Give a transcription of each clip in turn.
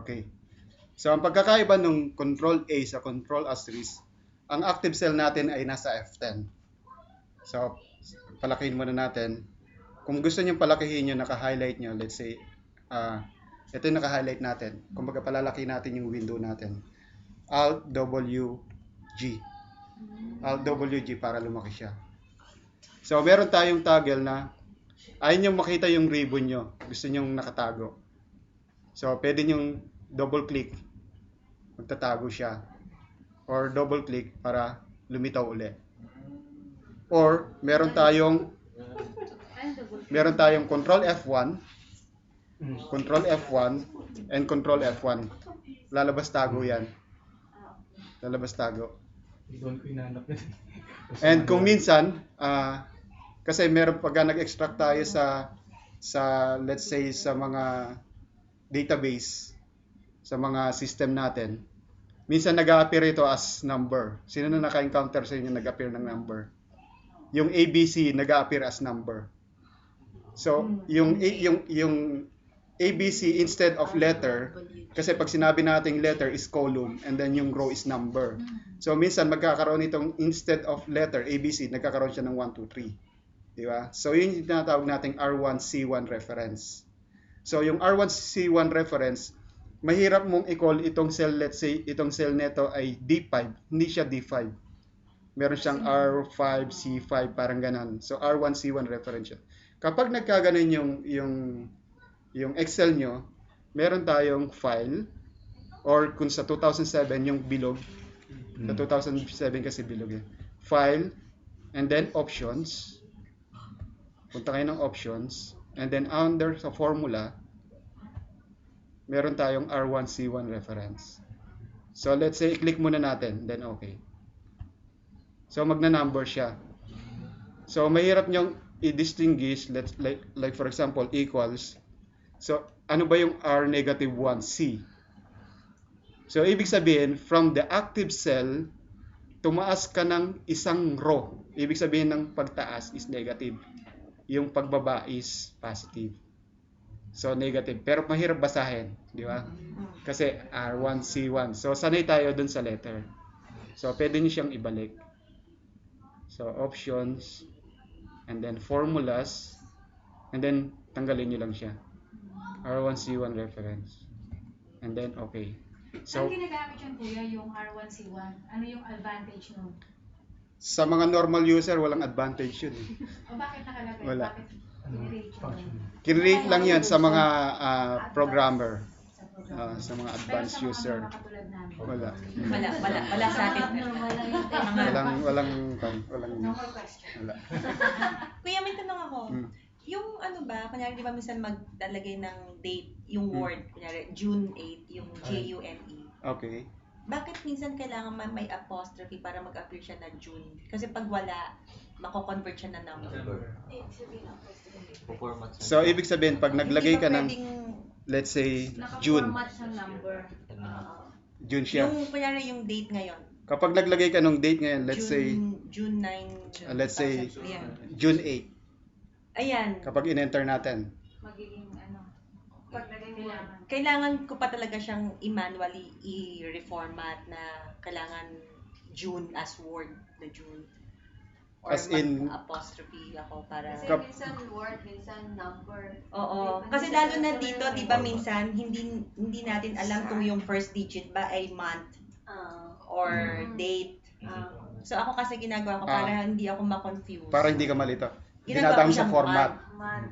Okay. So, ang pagkakaiba ng control A sa control asterisk, ang active cell natin ay nasa F10. So, palakihin muna natin. Kung gusto niyo palakihin yung naka-highlight nyo, let's say, ito yung naka-highlight natin. Kumbaga, palalaki natin yung window natin. Alt W G. Alt W G para lumaki siya. So, meron tayong toggle na ayaw nyo makita yung ribbon nyo. Gusto nyo nakatago. So, pwede nyo double click. Magtatago siya. Or double click para lumitaw uli. Or, meron tayong control F1, control F1, and control F1. Lalabas tago yan. Lalabas tago. And kung minsan, kasi meron pagka nag-extract tayo sa let's say sa mga database, sa mga system natin, minsan nag-a-appear ito as number. Sino na naka-encounter sa inyo nag-appear ng number? Yung ABC nag-a-appear as number. So, yung ABC instead of letter, kasi pag sinabi nating letter is column and then yung row is number. So, minsan magkakaroon itong instead of letter, ABC, nagkakaroon siya ng 1, 2, 3. Di ba? So, yun yung tinatawag nating R1C1 reference. So, yung R1C1 reference, mahirap mong i-call itong cell, let's say, itong cell neto ay D5. Hindi siya D5. Meron siyang R5, C5, parang ganon. So, R1C1 reference siya. Kapag nagkaganon yung Excel nyo, meron tayong file, or kung sa 2007 yung bilog, sa 2007 kasi bilog eh. File, and then options. Punta kayo ng options, and then under sa formula, meron tayong R1C1 reference. So let's say, click muna natin, then okay. So magna-number siya. So mahirap nyong i-distinguish, like for example, equals. So ano ba yung R-1C? So ibig sabihin, from the active cell, tumaas ka ng isang row. Ibig sabihin ng pagtaas is negative. Yung pagbaba is positive. So negative. Pero mahirap basahin, di ba? Kasi R1C1. So sanay tayo dun sa letter. So pwede niyo siyang ibalik. So options, and then formulas, and then tanggalin niyo lang siya. R1C1 reference. And then okay. So, saan ginagamit yung kuya yung R1C1? Ano yung advantage nun? Sa mga normal user, walang advantage yun. O bakit nakalagay? Wala. Bakit kinrate yun? Kinrate lang yan sa mga programmer. Sa mga advanced user. Wala. Wala sa atin. Walang No more question. wala. Kuya, may tanong ako. Yung ano ba, kunyari di ba minsan maglalagay ng date, yung word, kunyari June 8, yung June. Okay. Bakit minsan kailangan may apostrophe para mag-appear siya na June? Kasi pag wala, mako-convert siya na number. So ibig sabihin pag naglagay ka ng let's say June. Naka-format sa number. June siya. Yung kunyari yung date ngayon. Kapag naglagay ka ng date ngayon, let's say June 9. let's say Ayan. June 8. Ayan. Kapag in-enter natin. Magiging ano. Kailangan ko pa talaga siyang i-manually i-reformat na kailangan June as word na June. Or As in apostrophe ako para Kasi minsan word, minsan number. Oo. Kasi lalo na dito, 'di ba minsan hindi natin alam kung yung first digit ba ay month or date. So ako kasi ginagawa ko para hindi ako ma-confuse. Para hindi ka malito. Ginagawa Dinadaan ko sa siyang format.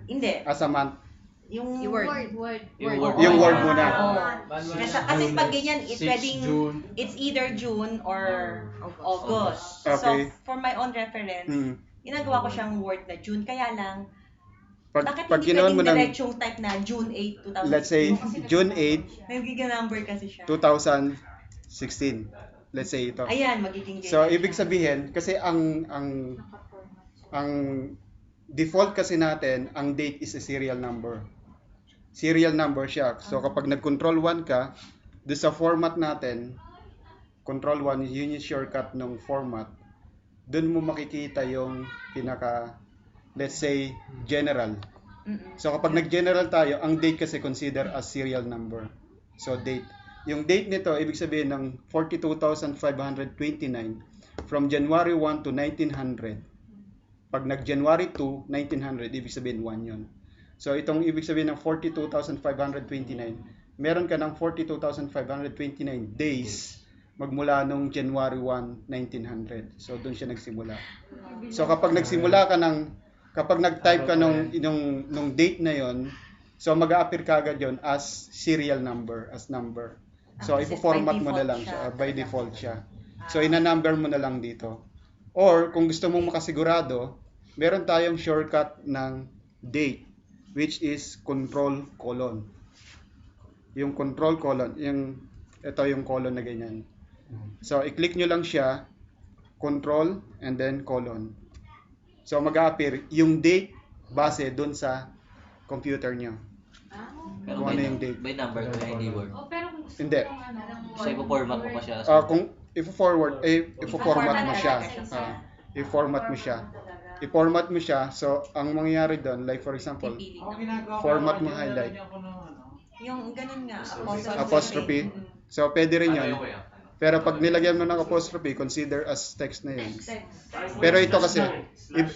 Hindi. As a month. Yung Word. Yung word muna. Oo. Kasi pag ganyan, it's either June or August. Okay. So, for my own reference, ginagawa ko siyang word na June. Kaya lang, bakit Pag hindi ginawan mo pwedeng ng, diretsong type na June 8, 2016? let's say, June 8, Nag-number kasi siya. 2016. Let's say ito. Ayan, magiging ganyan. So, ibig siya. sabihin, kasi ang default kasi natin, ang date is a serial number. Serial number siya. So, kapag nag-control 1 ka, doon sa format natin, control 1, yun yung shortcut ng format. Doon mo makikita yung pinaka, let's say, general. So, kapag nag-general tayo, ang date kasi consider as serial number. So date. Yung date nito, ibig sabihin ng 42,529 from January 1 to 1900. Pag nag-January 2, 1900, ibig sabihin 1 yun. So itong ibig sabihin ng 42,529, meron ka ng 42,529 days magmula nung January 1, 1900. So doon siya nagsimula. So kapag nagsimula ka kapag nag-type ka nung date na yon, so mag-a-appear ka agad yon as serial number, as number. So Kasi ipo-format by mo na default lang siya, siya. by default siya. So ina-number mo na lang dito. Or kung gusto mong makasigurado, meron tayong shortcut ng date, which is control colon. Yung control colon, ito yung colon na ganyan. So i-click nyo lang siya, control and then colon. So mag-a-appear yung date base dun sa computer nyo. Pero Kung ano yung date. by number ko hindi word. Oh, pero kung gusto Hindi. mo yung ano, So ipo-format mo pa siya. Kung i-format mo siya. I-format mo siya. I-format mo siya. So ang mangyayari doon, like for example, Pipili Ako ng- ginagawa ko, Format mo, nilalagyan highlight. ko ng ano. Yung ganun nga, apostrophe. So pwede rin yun. Pero pag nilagyan mo ng apostrophe, consider as text na yun. Pero ito kasi,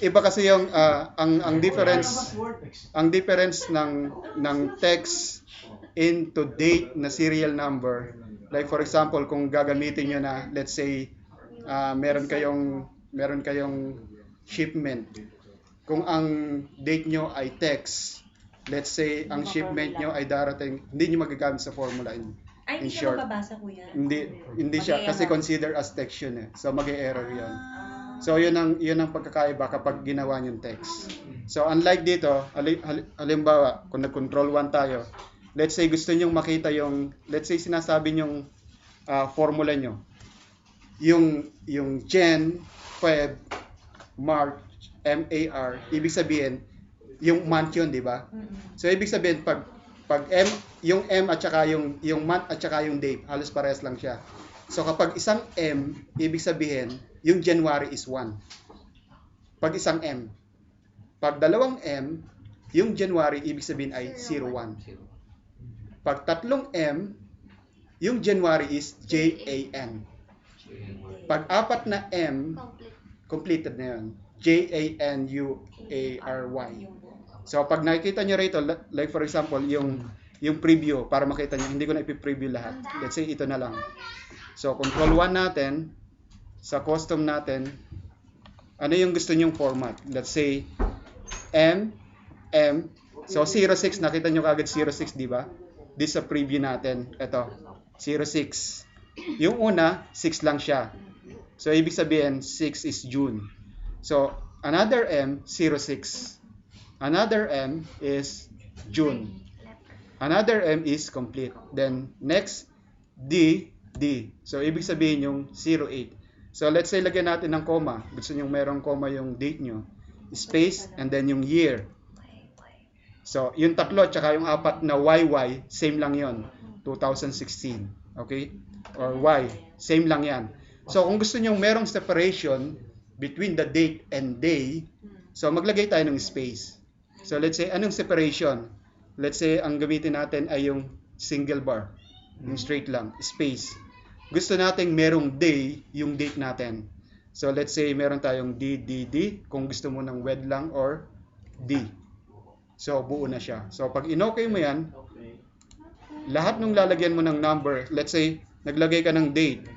iba kasi yung ang difference ng text into date na serial number. Like for example, kung gagamitin nyo na, let's say, meron kayong shipment. Kung ang date nyo ay text, let's say, ang shipment nyo ay darating, hindi nyo magagamit sa formula in Ay, hindi short. siya mababasa, kuya. Hindi siya kasi consider as text yun eh. So mag-e-error 'yon. So yun ang pagkakaiba kapag ginawa yung text. So unlike dito, halimbawa kung nag-control 1 tayo, let's say gusto niyo makita let's say sinasabi yung formula nyo. Yung Jan, Feb, March, MAR, ibig sabihin yung month yun, di ba? So ibig sabihin pag yung M at saka yung month at saka yung date, halos parehas lang siya. So kapag isang M, ibig sabihin, yung January is 1. Pag isang M. Pag dalawang M, yung January, ibig sabihin ay 01. Pag tatlong M, yung January is JAN. Pag apat na M, completed na yun. JANUARY. So pag nakikita nyo rito, like for example, yung preview, para makita nyo, hindi ko na ipi-preview lahat. Let's say ito na lang. So control 1 natin, sa custom natin, ano yung gusto nyong format? Let's say, M. So 06, nakita nyo kagad 06, di ba? This sa preview natin, ito, 06. Yung una, 6 lang siya. So ibig sabihin, 6 is June. So another M, 06. Another M is June. Another M is complete. Then next D. So ibig sabihin yung 08. So let's say lagyan natin ng comma. Gusto niyo merong comma yung date nyo. Space and then yung year. So yung tatlo at saka yung apat na YY, same lang yon. 2016. Okay? Or Y, same lang yan. So kung gusto niyo merong separation between the date and day, so maglagay tayo ng space. So let's say, anong separation? Let's say, ang gamitin natin ay yung single bar. Yung straight lang, space. Gusto nating merong day, yung date natin. So let's say, meron tayong D, kung gusto mo ng wed lang or D. So buo na siya. So pag in-okay mo yan, lahat nung lalagyan mo ng number, let's say, naglagay ka ng date,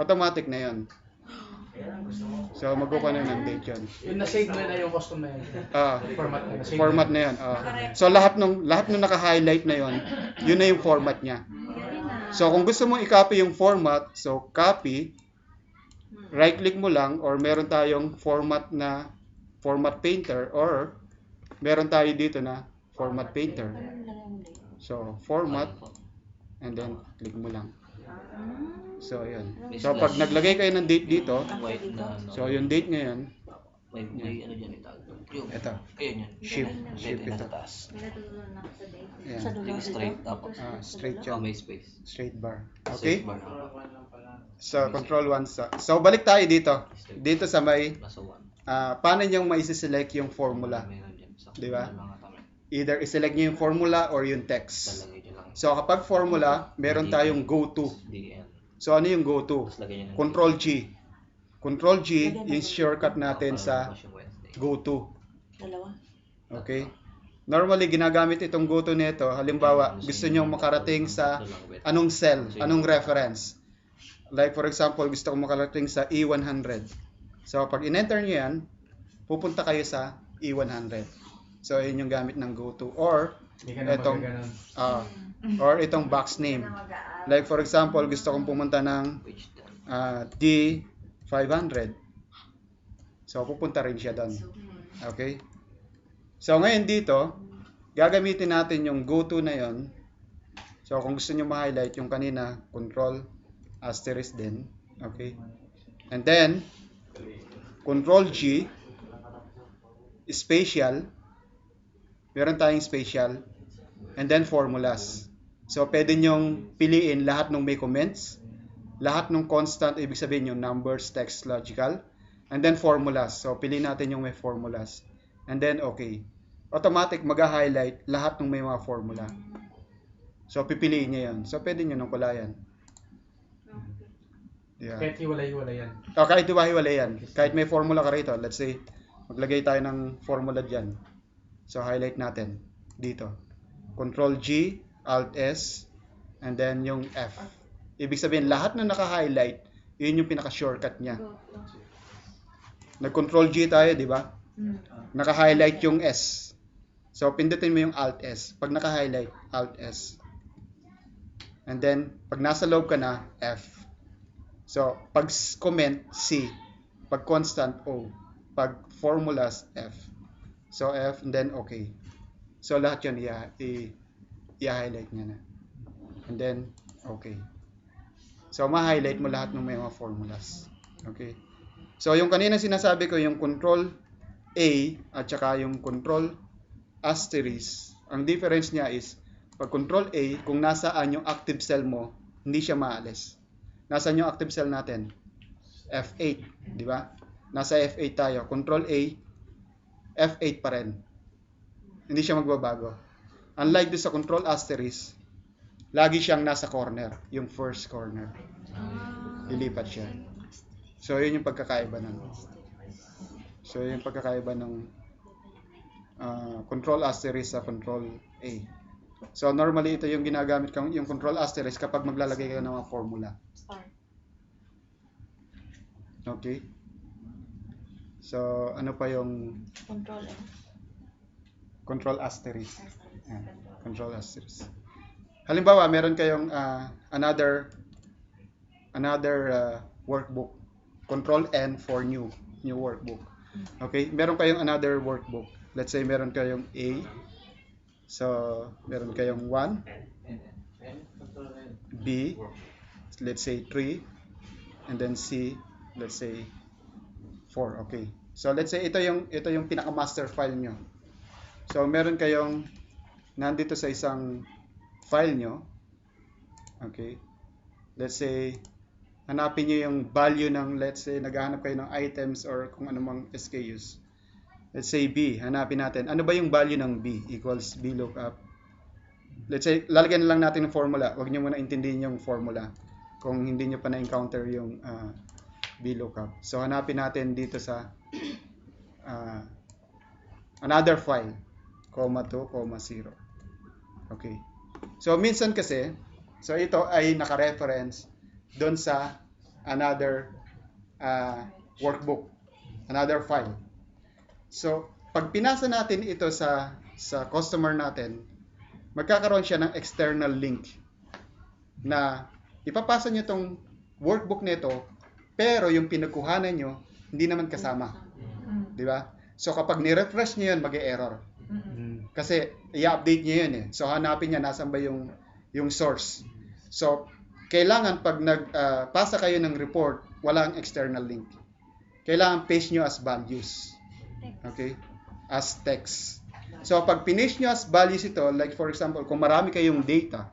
automatic na yan. So mag-go ka na ng date yun. Yung na-save mo na yung custom na yun. Format na na-save. Format na yan. So lahat nung naka-highlight na yun, yun na yung format niya. So kung gusto mo i-copy yung format, so copy, right-click mo lang, or meron tayong format painter, or meron tayo dito na format painter. So format, and then click mo lang. So ayan. So pag naglagay kayo ng date dito, White na ano. so yung date ngayon, May ano dyan itag. Yung ito, ayun yan. shift Ito ito. sa taas. may natutunan ako sa date. Ayan. Yung straight up. Straight Oh, siya. may space. Straight bar. Straight Okay? bar. So control 1 sa. So balik tayo dito. Dito sa may Nasa 1. paano niyo maisi-select yung formula? Meron dyan. Sakto Di ba? na mga tama. Either i-select niyo yung formula or yung text. Lalagay dyan lang So kapag formula, meron tayong go-to. DN. So ano yung go-to? Tapos lagyan niyo ng Control G. Control G yung shortcut natin sa Tapos yung Wednesday. go-to. Dalawa. Okay? Normally, ginagamit itong go-to nito. Halimbawa, gusto nyo makarating sa anong cell, anong reference. Like for example, gusto ko makarating sa E100. So pag in-enter nyo yan, pupunta kayo sa E100. So yun yung gamit ng go-to. Or Hindi ka na itong magaganon. or itong box name. Like for example, gusto kong pumunta ng Page 10. D500. So pupunta rin siya doon. Okay? So ngayon dito, gagamitin natin yung go-to na yon. So kung gusto niyo ma-highlight yung kanina, control asterisk din. Okay? And then control G, spatial. Meron tayong spatial. And then formulas. So pwede nyong piliin lahat ng may comments, lahat ng constant, ibig sabihin yung numbers, text, logical, and then formulas. So piliin natin yung may formulas. And then okay. Automatic mag-highlight lahat ng may mga formula. So pipiliin niya 'yon. So pwede niyo nang kulayan. Yeah. Kahit hiwalay-hiwalay yan. Kahit hiwa-hiwalay yan. Kahit may formula ka rito. Let's say, maglagay tayo ng formula dyan. So, highlight natin. Dito. Control G, Alt S, and then yung F. Ibig sabihin, lahat na naka-highlight, yun yung pinaka-shortcut niya. Nag-Control G tayo, di ba? Naka-highlight yung S. So, pindutin mo yung Alt S. Pag naka-highlight, Alt S. And then, pag nasa loob ka na, F. So, pag comment, C. Pag constant, O. Pag formulas, F. So, F, and then, okay. So, lahat yun, i-highlight niya na. And then, okay. So, ma-highlight mo lahat ng may mga formulas. Okay. So, yung kanina sinasabi ko, yung control A, at saka yung control asterisk, ang difference niya is, pag control A, kung nasaan yung active cell mo, hindi siya maalis. Nasaan yung active cell natin? F8, di ba? Nasa F8 tayo. Control A, F8 pa rin. Hindi siya magbabago. Unlike doon sa control asterisk, lagi siyang nasa corner, yung first corner. Lilipat siya. So, yun yung pagkakaiba ng control asterisk sa control A. So, normally, ito yung ginagamit kang yung control asterisk kapag maglalagay ka ng mga formula. Okay. So, ano pa yung control asterisk? Control asterisk. Halimbawa, meron kayong another workbook. Control N for new workbook. Okay? Meron kayong another workbook. Let's say meron kayong A. So, meron kayong 1. B. Let's say 3. And then C. Let's say 4. Okay. So, let's say ito yung pinaka-master file nyo. So, meron kayong nandito sa isang file nyo. Okay. Let's say, hanapin nyo yung value ng, let's say, naghahanap kayo ng items or kung anumang SKUs. Let's say B. Hanapin natin. Ano ba yung value ng B? Equals B lookup. Let's say, lalagyan na lang natin ng formula. Huwag nyo muna intindihin yung formula kung hindi nyo pa na-encounter yung B lookup. So, hanapin natin dito sa another file. 2, 0. Okay. So, minsan kasi, so ito ay naka-reference doon sa another workbook, another file. So, pag pinasa natin ito sa customer natin, magkakaroon siya ng external link na ipapasa nyo itong workbook nito, pero yung pinagkuhanan nyo, hindi naman kasama. Di ba? So, kapag ni-refresh nyo yun, mag-e-error. Kasi, i-update nyo yun eh. So, hanapin niya, nasan ba yung source. So, kailangan pag nagpasa kayo ng report, walang external link. Kailangan paste nyo as values. Okay? As text. So, pag finish nyo as values ito, like for example, kung marami kayong data,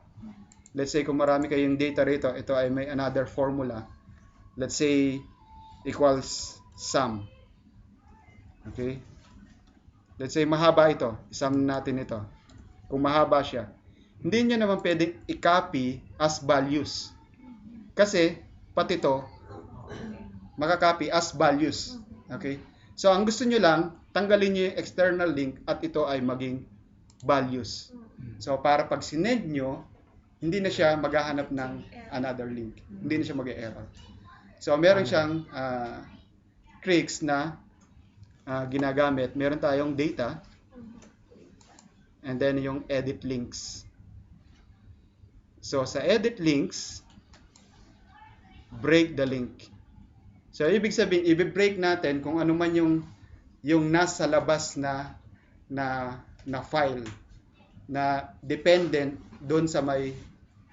let's say kung marami kayong data rito, ito ay may another formula. Let's say, equals sum. Okay? Let's say, mahaba ito. Isum natin ito. Kung mahaba siya. hindi nyo naman pwedeng i-copy as values. Kasi, pati to, makakopy as values. Okay? So, ang gusto nyo lang, tanggalin nyo yung external link at ito ay maging values. So, para pag sinend nyo, hindi na siya maghahanap ng another link. Hindi na siya mag-error. So, meron siyang tricks na ginagamit. Meron tayong data and then yung edit links. So, sa edit links, break the link. So, ibig sabihin, i-break natin kung ano man yung nasa labas na file na dependent doon sa may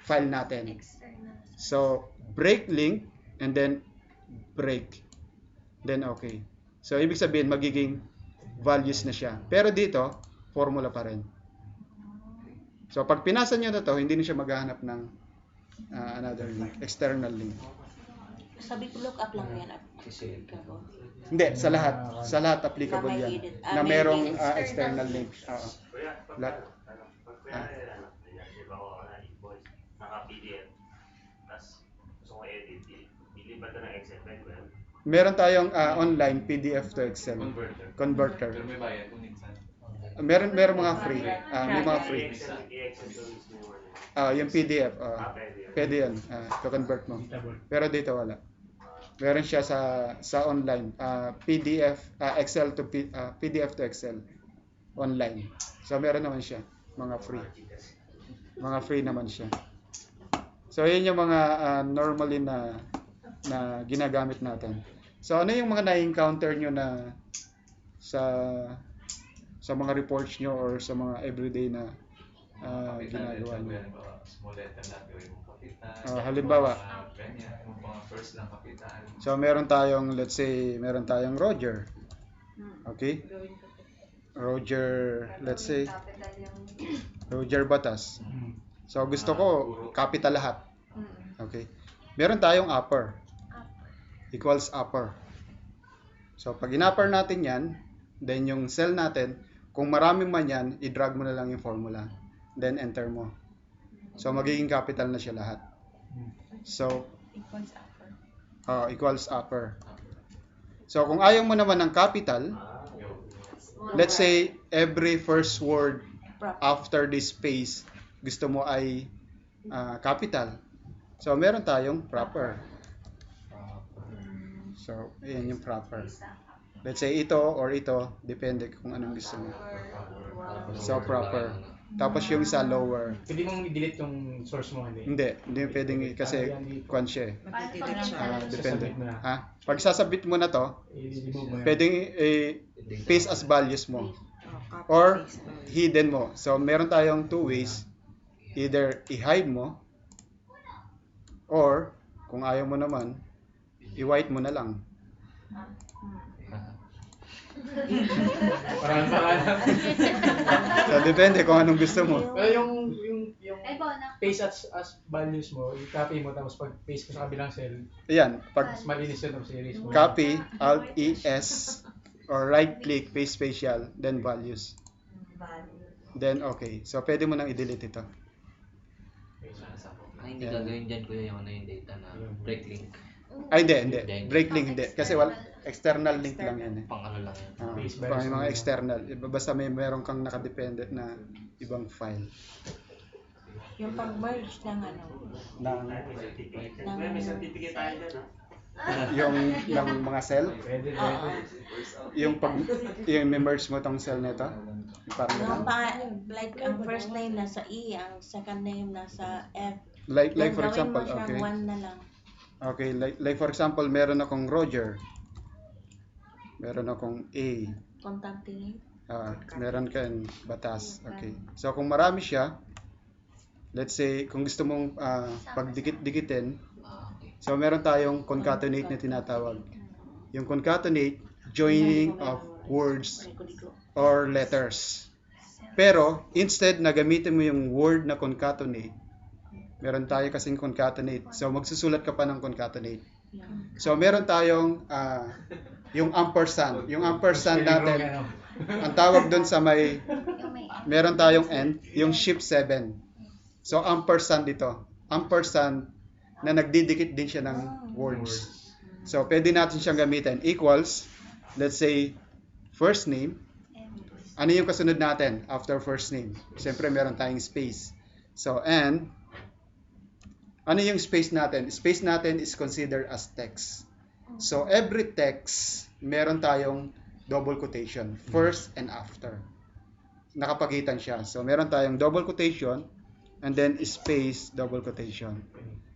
file natin. So, break link and then break. Then, okay. So, ibig sabihin, magiging values na siya. Pero dito, formula pa rin. So, pag pinasa nyo na to, hindi na siya maghahanap ng another link, external link. Sabi ko look up lang yan. Hindi, sa lahat applicable Na may yan. edit. Na May merong external external link. Oo. Kuya, pag Lahat. di ba ako naka-invoice, naka-PDF, tapos gusto ko edit, ilipat na ng Excel, pwede ba yun? Meron tayong online PDF to Excel converter. Pero may bayad kung minsan. Meron mga free. May mga free. I-Excel to mismo yung ano. Yung PDF. Pwede yun. Pwede yun. To convert mo. Pero dito wala. Meron siya sa online. PDF, Excel to PDF to Excel. Online. So meron naman siya. Mga free. Mga free naman siya. So yun yung mga normally na ginagamit natin. So ano yung mga na-encounter nyo na sa mga reports nyo or sa mga everyday na ginagawa nyo? Small letter lang gawin mong kapitan. Halimbawa. Ganyan, yung mga first lang kapitan. So meron tayong, let's say, meron tayong Roger. Okay? Roger, let's say, Capital yung... Roger Batas. So gusto ko, capital lahat. Okay? Meron tayong upper. Equals upper. So pag in-upper natin yan, then yung cell natin, kung maraming man yan, i-drag mo na lang yung formula. Then enter mo. So magiging capital na siya lahat. So, equals upper. So kung ayaw mo naman ng capital, let's say every first word after this space gusto mo ay capital. So meron tayong proper. So ayan yung proper. Let's say ito or ito, depende kung anong gusto mo. So proper. Tapos yung isa lower. Pwede mong i-delete yung source mo, hindi? Hindi pwedeng kasi kwan siya eh. Depende. Sasabit mo na. Pag sasabit mo na to, I-remove mo yan. pwedeng paste as values mo or hidden mo. So meron tayong two ways. Either i-hide mo or kung ayaw mo naman, i-white mo na lang. Parang. So depende kung anong gusto mo. Pero yung Ay, Bona. paste as values mo, i-copy mo tapos pag paste mo sa kabilang cell, Ayan, pag mas malinis yun tapos i-erase mo. copy, Alt ES or right click, paste spatial, then values. Then okay. So pwede mo nang i-delete ito. Hindi gagawin dyan kuya yung data na break link. Ay hindi. Break link hindi. Kasi external link lang yan eh. Pang ano lang yan. Pang mga external. Basta meron kang nakadependent na ibang file. Yung pag-merge ng ano. May certificate tayo dyan, Yung mga cell, Pwede. yung merge mo tong cell nito. Parang Yung ganun. like ang first name nasa E, ang second name nasa F. Like Then for gawin example, mo siyang okay. one na lang. Okay, like for example, meron akong Roger. Meron akong A. Contacting. Meron kang Batas. Okay. So kung marami siya, let's say kung gusto mong pagdikit-dikitin, so meron tayong concatenate na tinatawag. Yung concatenate, joining of words or letters. Pero instead na gamitin mo yung word na concatenate, meron tayo kasing concatenate. So magsusulat ka pa ng concatenate. So meron tayong yung ampersand. Yung ampersand natin, ang tawag doon sa meron tayong end, yung shift 7. So, ampersand dito. Ampersand na nagdidikit din siya ng words. So, pwede natin siyang gamitin. Equals, let's say, first name. Ano yung kasunod natin after first name? Siyempre, meron tayong space. So, and, ano yung space natin? Space natin is considered as text. So, every text, meron tayong double quotation. First and after. Nakapagitan siya. So, meron tayong double quotation, and then space, double quotation.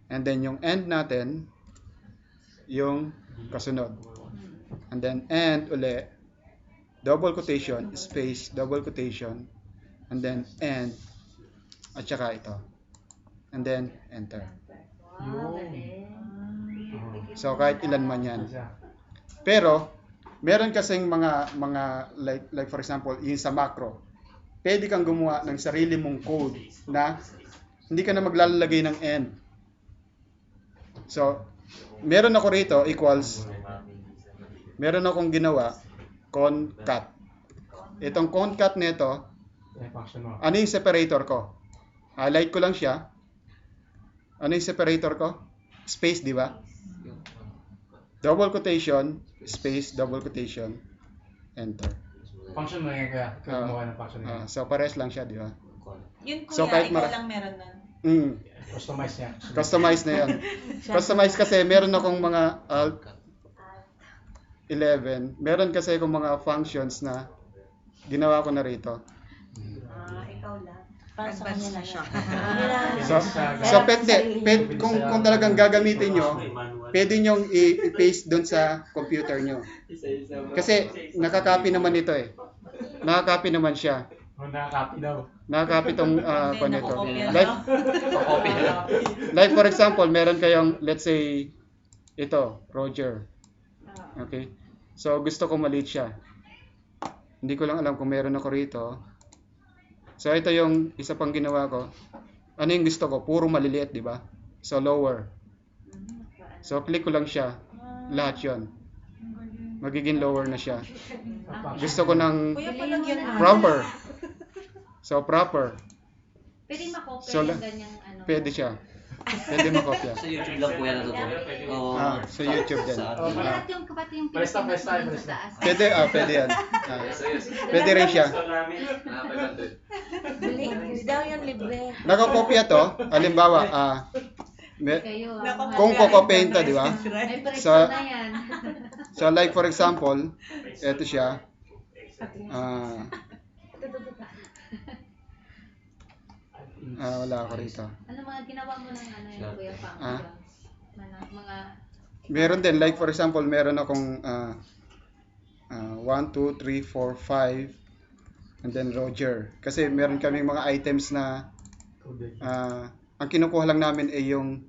And then, yung end natin, yung kasunod. And then, end uli, double quotation, space, double quotation, and then end, at saka ito. And then, enter. So, kahit ilan man yan. Pero, meron kasing mga like for example, yung sa macro, pwede kang gumawa ng sarili mong code na hindi ka na maglalagay ng end. So, meron ako rito, equals, meron akong ginawa, concat. Itong concat nito, ano yung separator ko? Highlight ko lang siya. Ano yung separator ko? Space, di ba? Double quotation, space, double quotation, enter. Function mo nga kaya gumawa ng function niya. So, pares lang siya, di ba? Yun kuya, So, kahit ikaw lang meron nun. Customize niya. Customize na yan. Customize kasi meron akong mga alt 11. Meron kasi akong mga functions na ginawa ko na rito. Ikaw lang. Para sa kanya lang siya. So kung talagang gagamitin nyo, pwede nyo i-paste doon sa computer nyo. Kasi nakakopy naman ito eh. Nakakopy naman siya. Nakakopy daw. Nakakopy tong nito. nakokopya Like for example, meron kayong, let's say, ito, Roger. Okay? So, gusto ko maliit siya. Hindi ko lang alam kung meron ako rito. So, ito yung isa pang ginawa ko. Ano yung gusto ko? Puro maliliit, di ba? So, lower. So, click ko lang siya. Lahat yun. Magiging lower na siya. Gusto ko ng Kuya, palagyan mo. proper. So, proper. Pwede makopya So, yung ganyang ano. Pwede siya. Pwede makopya. Sa YouTube lang po yan natutunan. Oo. Sa YouTube din. Lahat yung kapati yung Presta, presta, pinipindot presta. sa taas. Pwede, pwede yan. Pwede rin siya. Hindi daw yan libre. Nakakopya to. Halimbawa, Kayo, kung kokopyahin to, di ba? May presto Sa- na yan. So, like for example, ito siya. Wala ako rito. Ano mga ginawa mo ng ano yung kuya functions? Mga Meron din, like for example, meron akong 1, 2, 3, 4, 5, and then Roger. Kasi meron kaming mga items na ang kinukuha lang namin ay yung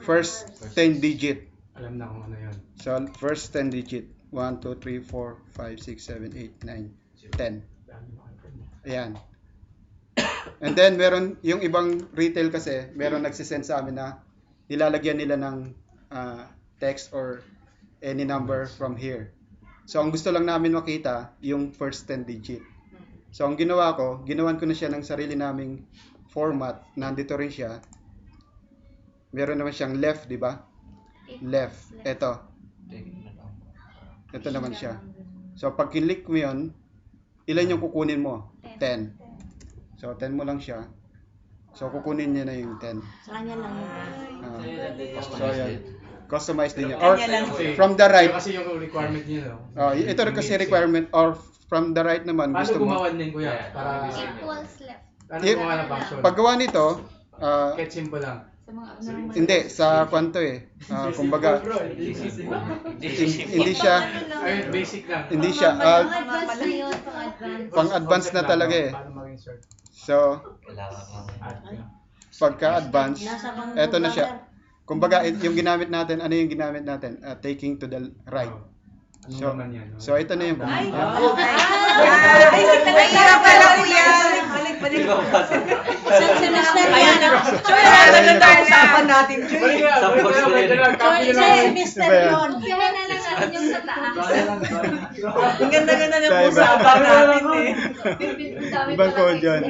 first 10 digit. Alam na kung ano yun. So, first 10 digit. 1, 2, 3, 4, 5, 6, 7, 8, 9, 10. Ayan. And then, meron, yung ibang retail kasi, meron nagsisend sa amin na nilalagyan nila ng text or any number from here. So, ang gusto lang namin makita, yung first 10 digit. So, ang ginawa ko, ginawan ko na siya ng sarili naming format. Nandito rin siya. Meron naman siyang left, di ba? Left. Ito. Ito naman siya. So, pag click mo yun, ilan yung kukunin mo? 10. So, 10 mo lang siya. So, kukunin niya na yung 10. Sa kanya lang yun. So, ayan. Customize din niya. Or, Kanya lang. from the right. Kasi yung requirement niya, no? Ito rin kasi requirement. Or, from the right naman, Paano gusto mo. gumawa din, kuya? Para, equals left. paano If- gumawa ng function? Paggawa nito, Kahit simple lang. Sa mga abnormal. hindi, sa kwanto eh. Kumbaga, hindi siya, Ayun, basic lang. hindi siya, Pang-advance na yun, pang-advance. pang-advance na talaga eh. Paano mag-insert? So, Kailangan lang. pagka-advance, eto na siya. Kumbaga, yung ginamit natin, ano yung ginamit natin? Taking to the right. Ano So, naman yan? No? so ito na yung Ay, command. hirap pala kuya. Balik. Isang semester yan. Choy, ano tayo usapan natin, Choy? Balik na, balik na, balik na. Copy na Choy, lang. semester Iba yan. yun. Kaya na lang Meron yung sa taas. Ang ganda-ganda ng Sa iba. usapan natin eh. Ibang code yun.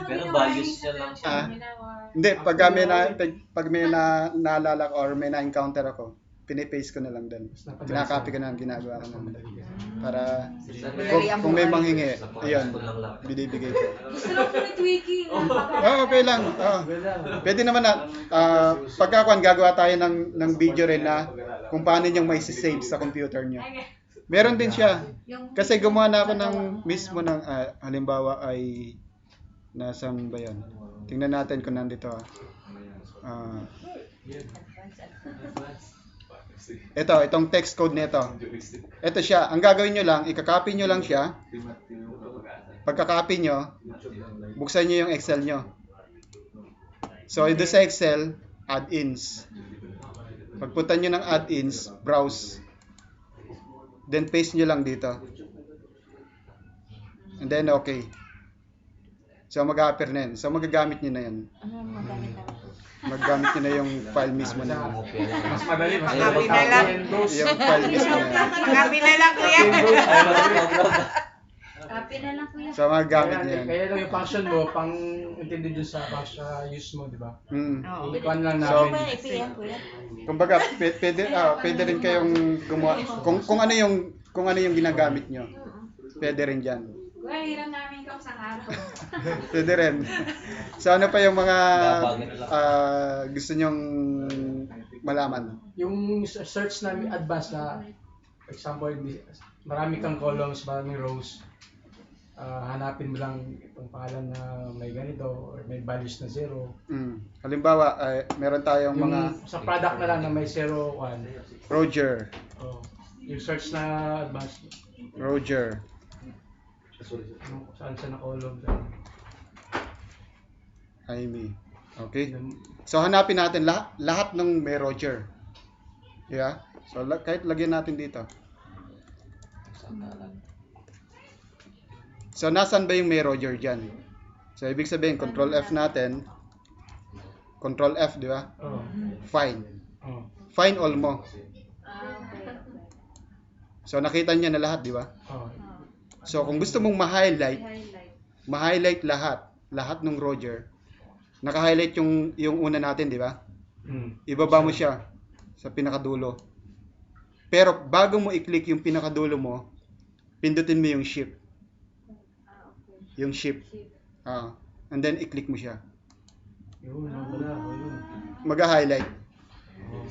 Pero values niya lang siya. Hindi, pag may naalala ko or may na-encounter ako, pinipaste ko na lang din. Kinakopy ko na lang, ginagawa ko na lang. Para kung may manghingi, ayun, binibigay ko. Gusto lang po ni Twiki. Okay lang. Pwede naman na, pagkakuan, gagawa tayo ng video rin na kung paano niyang may save sa computer niyo. Meron din siya. Kasi gumawa na ako ng mismo ng, halimbawa ay, nasan ba yan? Tingnan natin kung nandito. Itong text code nito. Ito siya. Ang gagawin nyo lang, ikakopy nyo lang siya. Pagka-copy nyo, buksan nyo yung Excel nyo. So, ito sa Excel, add-ins. Pagpunta nyo ng add-ins, browse. Then, paste nyo lang dito. And then, okay. So, mag-appear na yan. So, magagamit nyo na yan. Magamit nyo na yung file mismo na yan. Mas madali, mas Copy na lang. Yung file mismo na yan. Copy na lang, kuya. Copy na lang kuya. So, magagamit nyo yan. Kaya lang yung function mo, pang intindi dun sa use mo, di ba? Oo. Ikuan lang So, namin. PM, kuya. kumbaga, pwede rin kayong gumawa. Kung ano yung ginagamit nyo, pwede rin dyan. Kuya, hiram namin ikaw sa araw. Pwede rin. So, ano pa yung mga gusto nyong malaman? Yung search na advanced na, for example, marami kang columns, maraming rows, hanapin mo lang itong pangalan na may ganito or may values na 0. Halimbawa, meron tayong Yung mga sa product na lang na may 0, 1. Roger. Oh, yung search na advanced, Roger. saan siya na column. Jaime. Okay. So, hanapin natin lahat ng may Roger. Yeah? So, kahit lagyan natin dito. So, nasan ba yung may Roger dyan? So, ibig sabihin, Control F natin. Control F, di ba? Oh. Find. Oh. Find all mo. So, nakita niya na lahat, di ba? Oh. So, kung gusto mong ma-highlight lahat ng Roger, naka-highlight yung una natin, di ba? Ibaba mo siya sa pinakadulo. Pero bago mo i-click yung pinakadulo mo, pindutin mo yung shift. Yung shift. And then i-click mo siya. Yun, wala. Yun. Mag-highlight. Oh.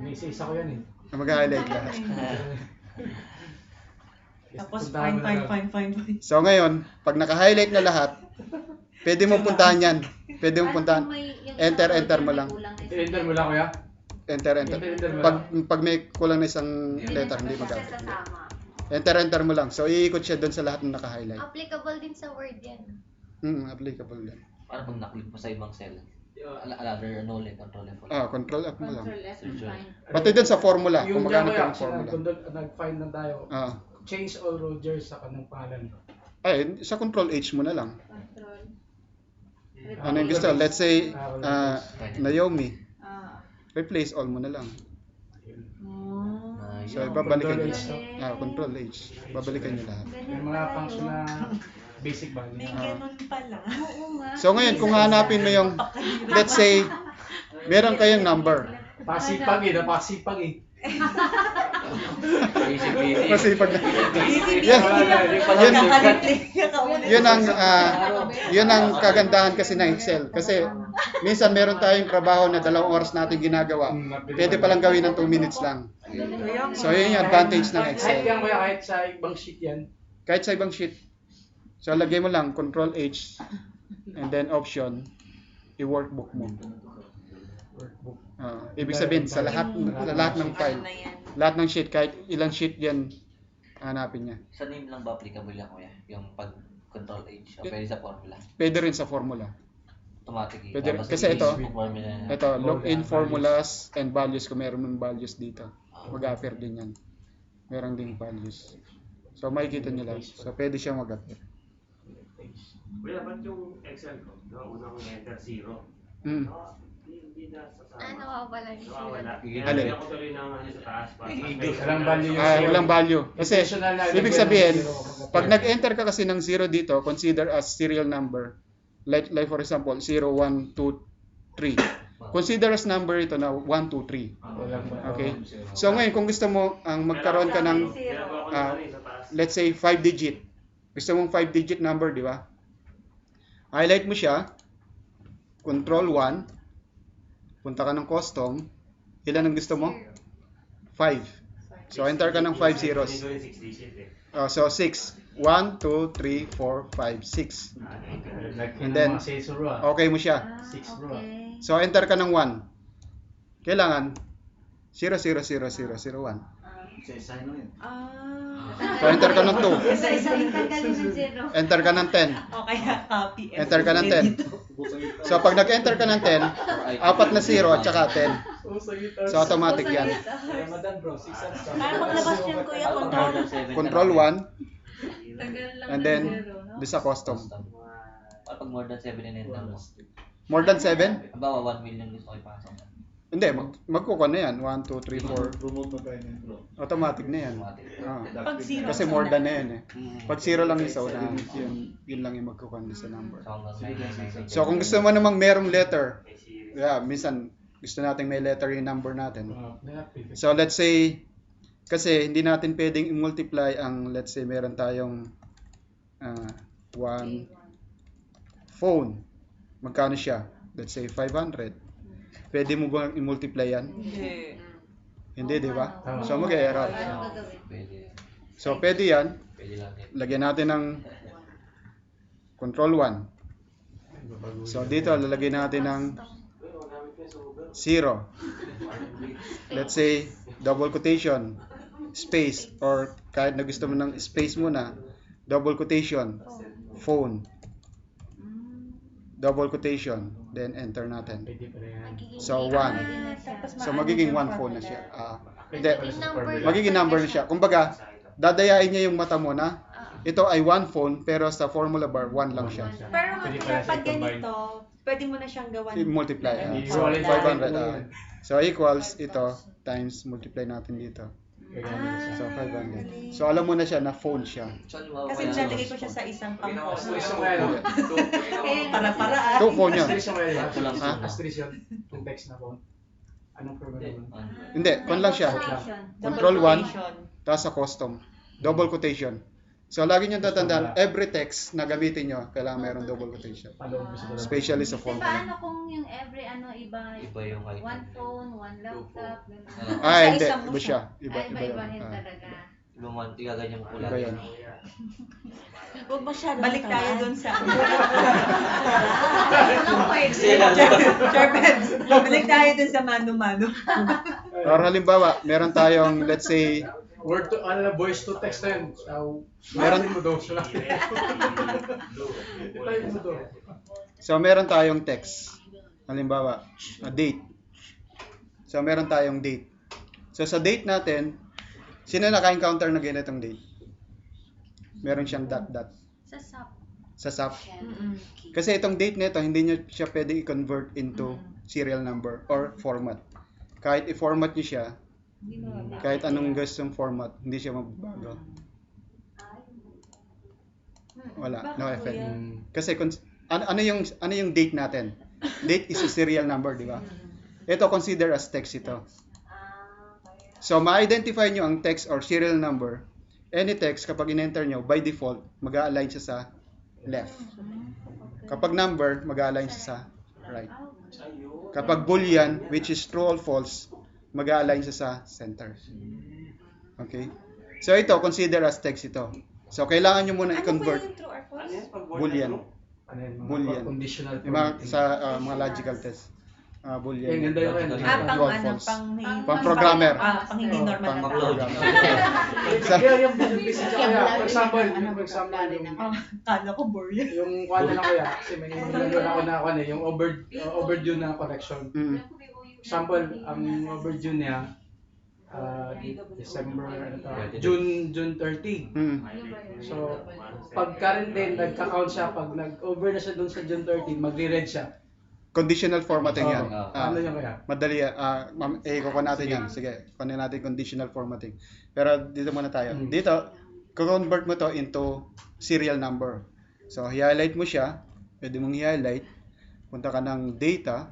May isa-isa ko yan eh. Mag-highlight lahat. Tapos, Puntahan mo na lang. fine. So, ngayon, pag naka-highlight na lahat, pwede mo puntahan yan. Pwede mo puntahan. Enter mo lang. Enter mo lang, kuya. Enter. Enter mo Pag may kulang na isang letter, hindi magamit. Enter mo lang. So, iikot siya doon sa lahat ng naka-highlight. Applicable din sa Word yan. Applicable din. Para pag naklik mo sa ibang cell, another control F. Control F mo lang. Control F and find. Pati doon sa formula, Yung kung magkano dyan, pa yung kuya, formula. nag-find na tayo. Change all Rogers sa kanang pangalan. Ay, sa Control H mo na lang. Control. Ano yung gusto? Let's say, Naomi. Replace all mo na lang. So, babalikan nyo. Control H. Babalikan nyo lahat. May mga function na basic value. May ganun pala. So, ngayon, kung hanapin mo yung, let's say, meron kayong number. Pasipag eh. Easy-peasy. Kasi pag, yun ang kagandahan kasi ng Excel. Kasi, minsan meron tayong trabaho na 2 oras natin ginagawa. Pwede palang gawin ng 2 minutes lang. So, yun yung advantage ng Kahit Excel. yan kuya, kahit sa ibang sheet yan. Kahit sa ibang sheet. So, lagay mo lang, Control H, and then Option, i-workbook mo. Workbook. Ibig sabihin, sa lahat ng file, lahat ng sheet, kahit ilang sheet yan, hanapin niya. Sa name lang ba applicable yan, kuya? Yung pag control H o pwede sa formula? Pwede rin sa formula. Automatic. Pwede rin. Kasi ito, login formulas and values, kung meron ng values dito. Mag-appear din yan. Meron ding values. So, makikita nyo lang. So, pwede siya mag-appear. Kuya, ba't yung Excel ko? Unang enter 0? hindi na sasama. Nawawala yung Nawawala. Alin? Lalagyan ko tuloy ng ano sa taas. Walang value yung zero. Walang value. Kasi, Intentional na ibig ilagay sabihin, ng zero. pag nag-enter ka kasi ng 0 dito, consider as serial number. Like for example, 0, 1, 2, 3. Consider as number ito na 1, 2, 3. Walang value. Okay? So ngayon, kung gusto mo ang magkaroon ka ng, Ginagawa ko ah, na rin sa taas. let's say, 5 digit. Gusto mong 5 digit number, di ba? Highlight mo siya. Control 1. Punta ka ng custom. Ilan ang gusto mo? 5. So enter ka ng 5 zeros. Hindi ko rin 6 digit eh. So 6. 1, 2, 3, 4, 5, 6. Lagyan And ng then, mga sensor bro. Okay mo siya. 6 bro. So enter ka ng 1. Kailangan 0, 0, 0, 0, 0, 1. So enter ka ng 2. Isa-isahin tanggalin ng zero. Enter ka ng 10. O kaya copy. and Enter ka ng paste 10. So pag nag-enter ka ng 10, apat na 0 at saka 10. So automatic yan. Ramadan bro, 6 hours ka. Para maglabas yun, kuya, control. Control 1 Tagal lang and ng then zero, no? do sa custom. Pag more than 7 in enter mo. More than 7? Halimbawa, 1 million gusto ko ipasok. Hindi, magkukuha na yan. 1, 2, 3, 4. Promote na tayo niyan, bro. Automatic na yan. Ah. Pag zero. Kasi more than na yan eh. Pag 0 lang yung sa una, yun lang yung magkukuha sa number. So, hanggang 999. So kung gusto mo namang merong letter, minsan gusto nating may letter yung number natin. So let's say, kasi hindi natin pwedeng i-multiply ang, let's say meron tayong one phone. Magkano siya? Let's say 500. Pwede mo ba i-multiply yan? Hindi. Hindi, di ba? So mag-error. Pwede. So pwede yan. Pwede lang din. Lagyan natin ng control 1. So dito lalagay natin ng 0. Let's say double quotation, space, or kahit na gusto mo ng space muna, double quotation, phone, double quotation, then enter natin. So 1. So magiging 1 phone na siya. Hindi, magiging number na siya. Kumbaga, dadayain niya yung mata mo na ito ay 1 phone pero sa formula bar 1 lang siya. Pero pag ganito, pwede mo na siyang gawan. I-multiply. So, 500. So equals ito times multiply natin dito. So 500. So alam mo na siya na phone siya. Kasi nilalagay ko siya sa isang pang-post. Gusto ko yan. Para-paraan. 2 phone yun. Asterisk yung kaya. Ha? Asterisk yun. Yung text na phone. Anong program mo? Hindi, kon lang siya. Control 1, tapos sa custom. Double quotation. So lagi niyo tatandaan, every text na gamitin niyo, kailangan mayroong double quotation. Especially sa Eh, formula. paano kung yung every iba Iba yung item. one phone, one laptop, gano'n? Hindi, Isa-isa mo iba siya. Ay, Iba iba-ibahin yun. talaga. Ibang one, igaganyan mo Iba yun. Huwag masyado. Balik tayo dun sa... Sila lang. Sharpens. Balik tayo dun sa mano-mano. Or halimbawa, meron tayong, let's say, Word to, voice to text na yun. Meron- mo daw. Type mo daw. so meron tayong text. Halimbawa, date. So meron tayong date. So sa date natin, sino naka-encounter na ganitong date? Meron siyang dot. Sa SAP. Sa SAP. Kasi itong date nito, hindi nyo siya pwede i-convert into serial number or format. Kahit i-format nyo siya, kahit anong gustong format, hindi siya magbabago. Wala, no effect. Kasi ano yung date natin? Date is a serial number, di ba? Ito consider as text ito. So ma-identify nyo ang text or serial number. Any text kapag in-enter nyo, by default, mag-a-align siya sa left. Kapag number, mag-a-align siya sa right. Kapag boolean, which is true or false, mag-a-align siya sa center. Okay? So ito, consider as text ito. So kailangan nyo muna i-convert boolean. Boolean. Conditional. Yung sa mga logical test. Boolean. Yung ganda yun. True or false. Pang programmer. Pang hindi normal na tao. Kaya yung business kaya, for example, yung Kala ko bore yan. yung kuha na kaya, kasi may nilagyan ako na yung overdue na collection. Example, ang overdue niya, December, June 30. So, pag current din, nagka-count siya, pag nag-over na siya dun sa June 30, magre-red siya. Conditional formatting yan. Oo. Ah, Ano yung kaya? madali yan. Ma'am, kukuha natin yan. Sige, kunin natin conditional formatting. Pero dito muna tayo. Dito, convert mo to into serial number. So, i-highlight mo siya. Pwede mong i-highlight. Punta ka ng data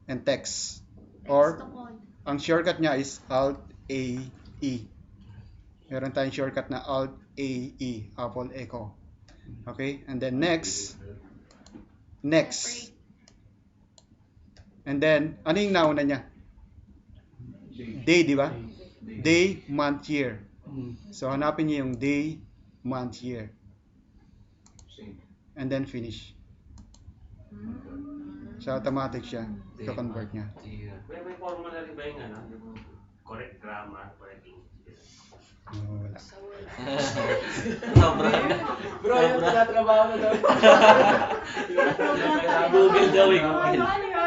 and text. Or, ang shortcut niya is Alt-A-E. Meron tayong shortcut na Alt-A-E. Apple Echo. Okay? And then next. Next. And then, ano yung nauna niya? Day, di ba? Day, month, year. So, hanapin niyo yung day, month, year. And then finish. So, automatic siya. I-convert niya. May formula rin ba yung ano? Yung correct grammar, correct English? Wala. Sobra na. Bro, yung tinatrabaho mo daw. Google daw eh.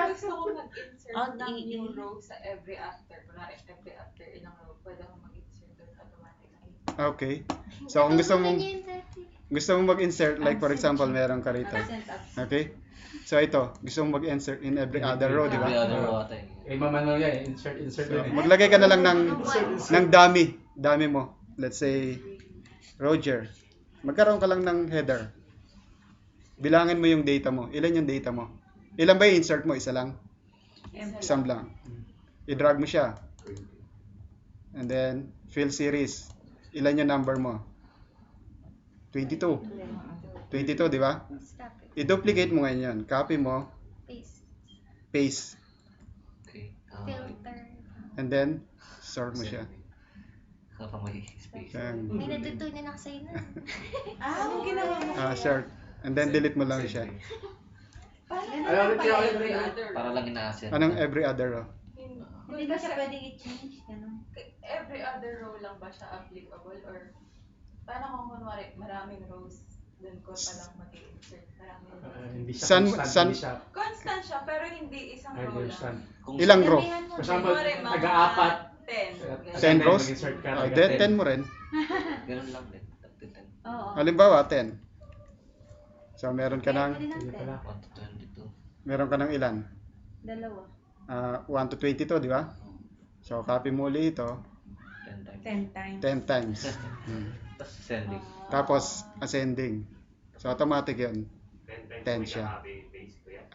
Gusto ko mag-insert Alt ng E. new row sa every after. Kunwari, every after ilang row, pwede akong mag-insert doon automatically. Okay. So, kung gusto mo mag-insert, like for example, meron ka rito. Okay? So, ito. Gusto mo mag-insert in every other row, di Every ba? other row ata eh. Eh, mamano yan. Insert So, din. maglagay ka na lang ng dummy. Dummy mo. Let's say, Roger. Magkaroon ka lang ng header. Bilangin mo yung data mo. Ilan yung data mo? Ilan ba i-insert mo? Isa lang? Isang lang. I-drag mo siya. And then, fill series. Ilan yung number mo? 22. 22, di ba? Stop it. I-duplicate mo ngayon yan. Copy mo. Paste. Paste. Okay. Filter. And then, sort mo siya. Kapag may space. Ayan. May natutunan ako sa'yo na. Anong ginawa mo? Sort. And then, delete mo lang siya. Ayaw rin kaya Every other row. Para lang ina-asset. Anong every other row? Hindi ba siya pwedeng i-change? Ganun. Every other row lang ba siya applicable? Or parang kung kunwari maraming rows, doon ko palang mag-insert. Maraming rows. Hindi siya San- constant. san- Hindi siya. Constant siya, pero hindi isang I row understand. lang. Kung Ilang row? Damihan mo. For example, Kunwari, mga nag-aapat. 10. 10 rows? Mag-insert ka. Oh, 10 mo rin. ganun lang din. Up to 10. Oo. Halimbawa, 10. So, meron ka ng, Sige pala. 1 to 22. meron ka ng ilan? Dalawa. 1 to 22, di ba? So, copy mo ulit ito. 10 times. 10 times. 10 times. Tapos sending. Tapos, ascending. So, automatic yun. 10 times 10 may siya. copy paste ko yan.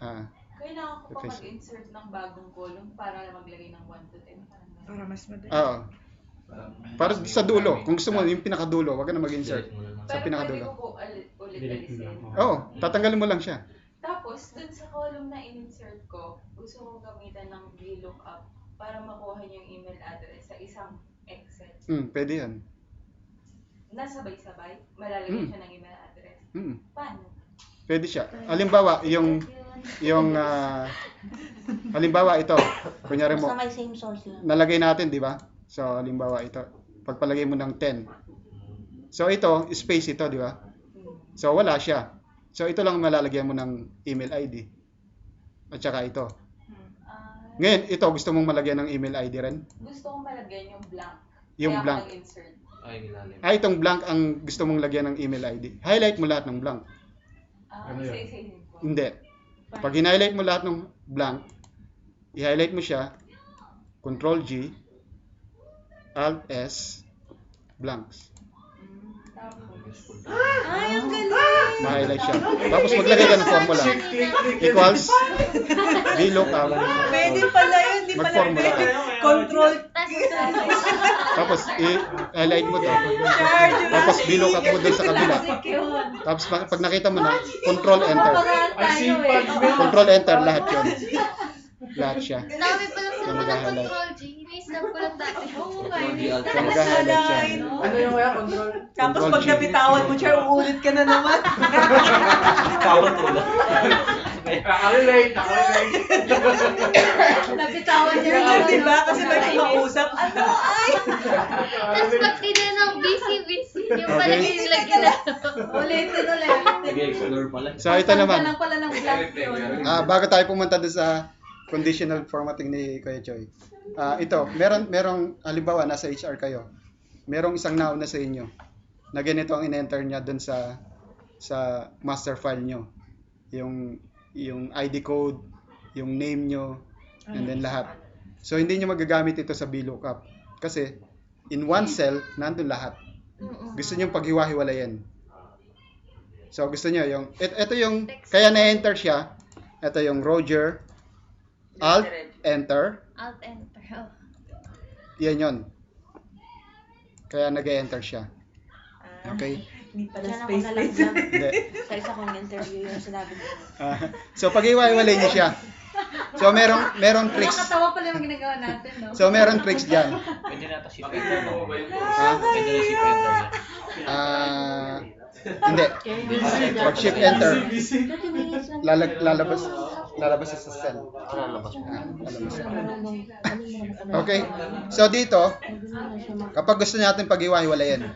Kailangan ko pa Okay. mag-insert ng bagong column para maglagay ng 1 to 10. Parang ganun. Para mas madali. Oo. Para sa dulo. Kung gusto mo, yung pinakadulo, wag ka na mag-insert. Delete mo na lang. Sa Pero pinakadulo. pwede ko po ulit Delete mo lang. alisin. Oo, tatanggalin mo lang siya. Tapos, dun sa column na in-insert ko, gusto kong gamitan ng VLOOKUP para makuha niyo yung email address sa isang Excel. Pwede yan. Nasabay-sabay, malalagay siya ng email address. Paano? Pwede siya. Halimbawa, halimbawa ito, kunyari mo, Basta may same source lang. nalagay natin, di ba? So, halimbawa ito, pagpalagay mo ng 10. So, ito, space ito, di ba? So, wala siya. So, ito lang malalagyan mo ng email ID. At saka ito. Ngayon, ito, gusto mong malagyan ng email ID rin? Gusto kong malagyan yung blank. Yung Kaya blank. ako nag-insert. Ay, ilalim. Itong blank ang gusto mong lagyan ng email ID. Highlight mo lahat ng blank. Ano yun? Isa-isahin ko. Hindi. Pag highlight mo lahat ng blank, i-highlight mo siya, Control G, Alt S, blanks. Ay, ang galing! Ma-highlight siya. Tapos maglagay ka ng formula. Equals, VLOOKUP. Pwede pala yun, di pala Mag-formula. pwede. Control. Tapos i-highlight mo to. Tapos VLOOKUP mo dun sa kabila. Tapos pag nakita mo na, Control Enter. Ay, sipag. Control Enter, lahat yun. Lahat siya. Dami pa lang So, sa mga mag-highlight. control G. Ina-snap ko lang dati. Control D, Alt So, S. mag-highlight siya. Ano yung kaya? Control? Tapos Control pag G. nabitawan mo siya, uulit ka na naman. Kawat ulo. Naka-relate. Nabitawan niya yun, di ba? Kasi may kumausap. Ano ay? Tapos pag tinanong busy, yung pala Okay. yung lagi na. Ulitin ulit. Nag-explore pala. So, ito naman. Lang pala ng blank yun. Bago tayo pumunta doon sa conditional formatting ni Kuya Choi. Ito, merong halimbawa nasa HR kayo. Merong isang nauna sa inyo na ganito ang in-enter niya doon sa master file nyo. Yung yung ID code, yung name nyo, and then lahat. So, hindi nyo magagamit ito sa VLOOKUP. Kasi, in one cell, nandun lahat. Gusto nyo paghiwa-hiwalayin. So, gusto nyo yung, ito yung, kaya na-enter siya. Ito yung Roger, Alt, Enter. Alt enter. Oh. Yan yun. Kaya nag-enter siya. Okay? Hindi pala Diyan ako space. nalaglag. Hindi. Sa isa kong interview yung sinabi ko. So, pag-hiwa-hiwalay nyo siya. So, merong tricks. Nakakatawa pala yung ginagawa natin, no? So, merong tricks dyan. Pwede na ito shift enter mo. Ha? Pwede na shift enter yan. Hindi. Pag shift enter, lalabas sa cell. Lalabas mo. Lalabas. Okay. So, dito, kapag gusto natin pag-hiwa-hiwalayin.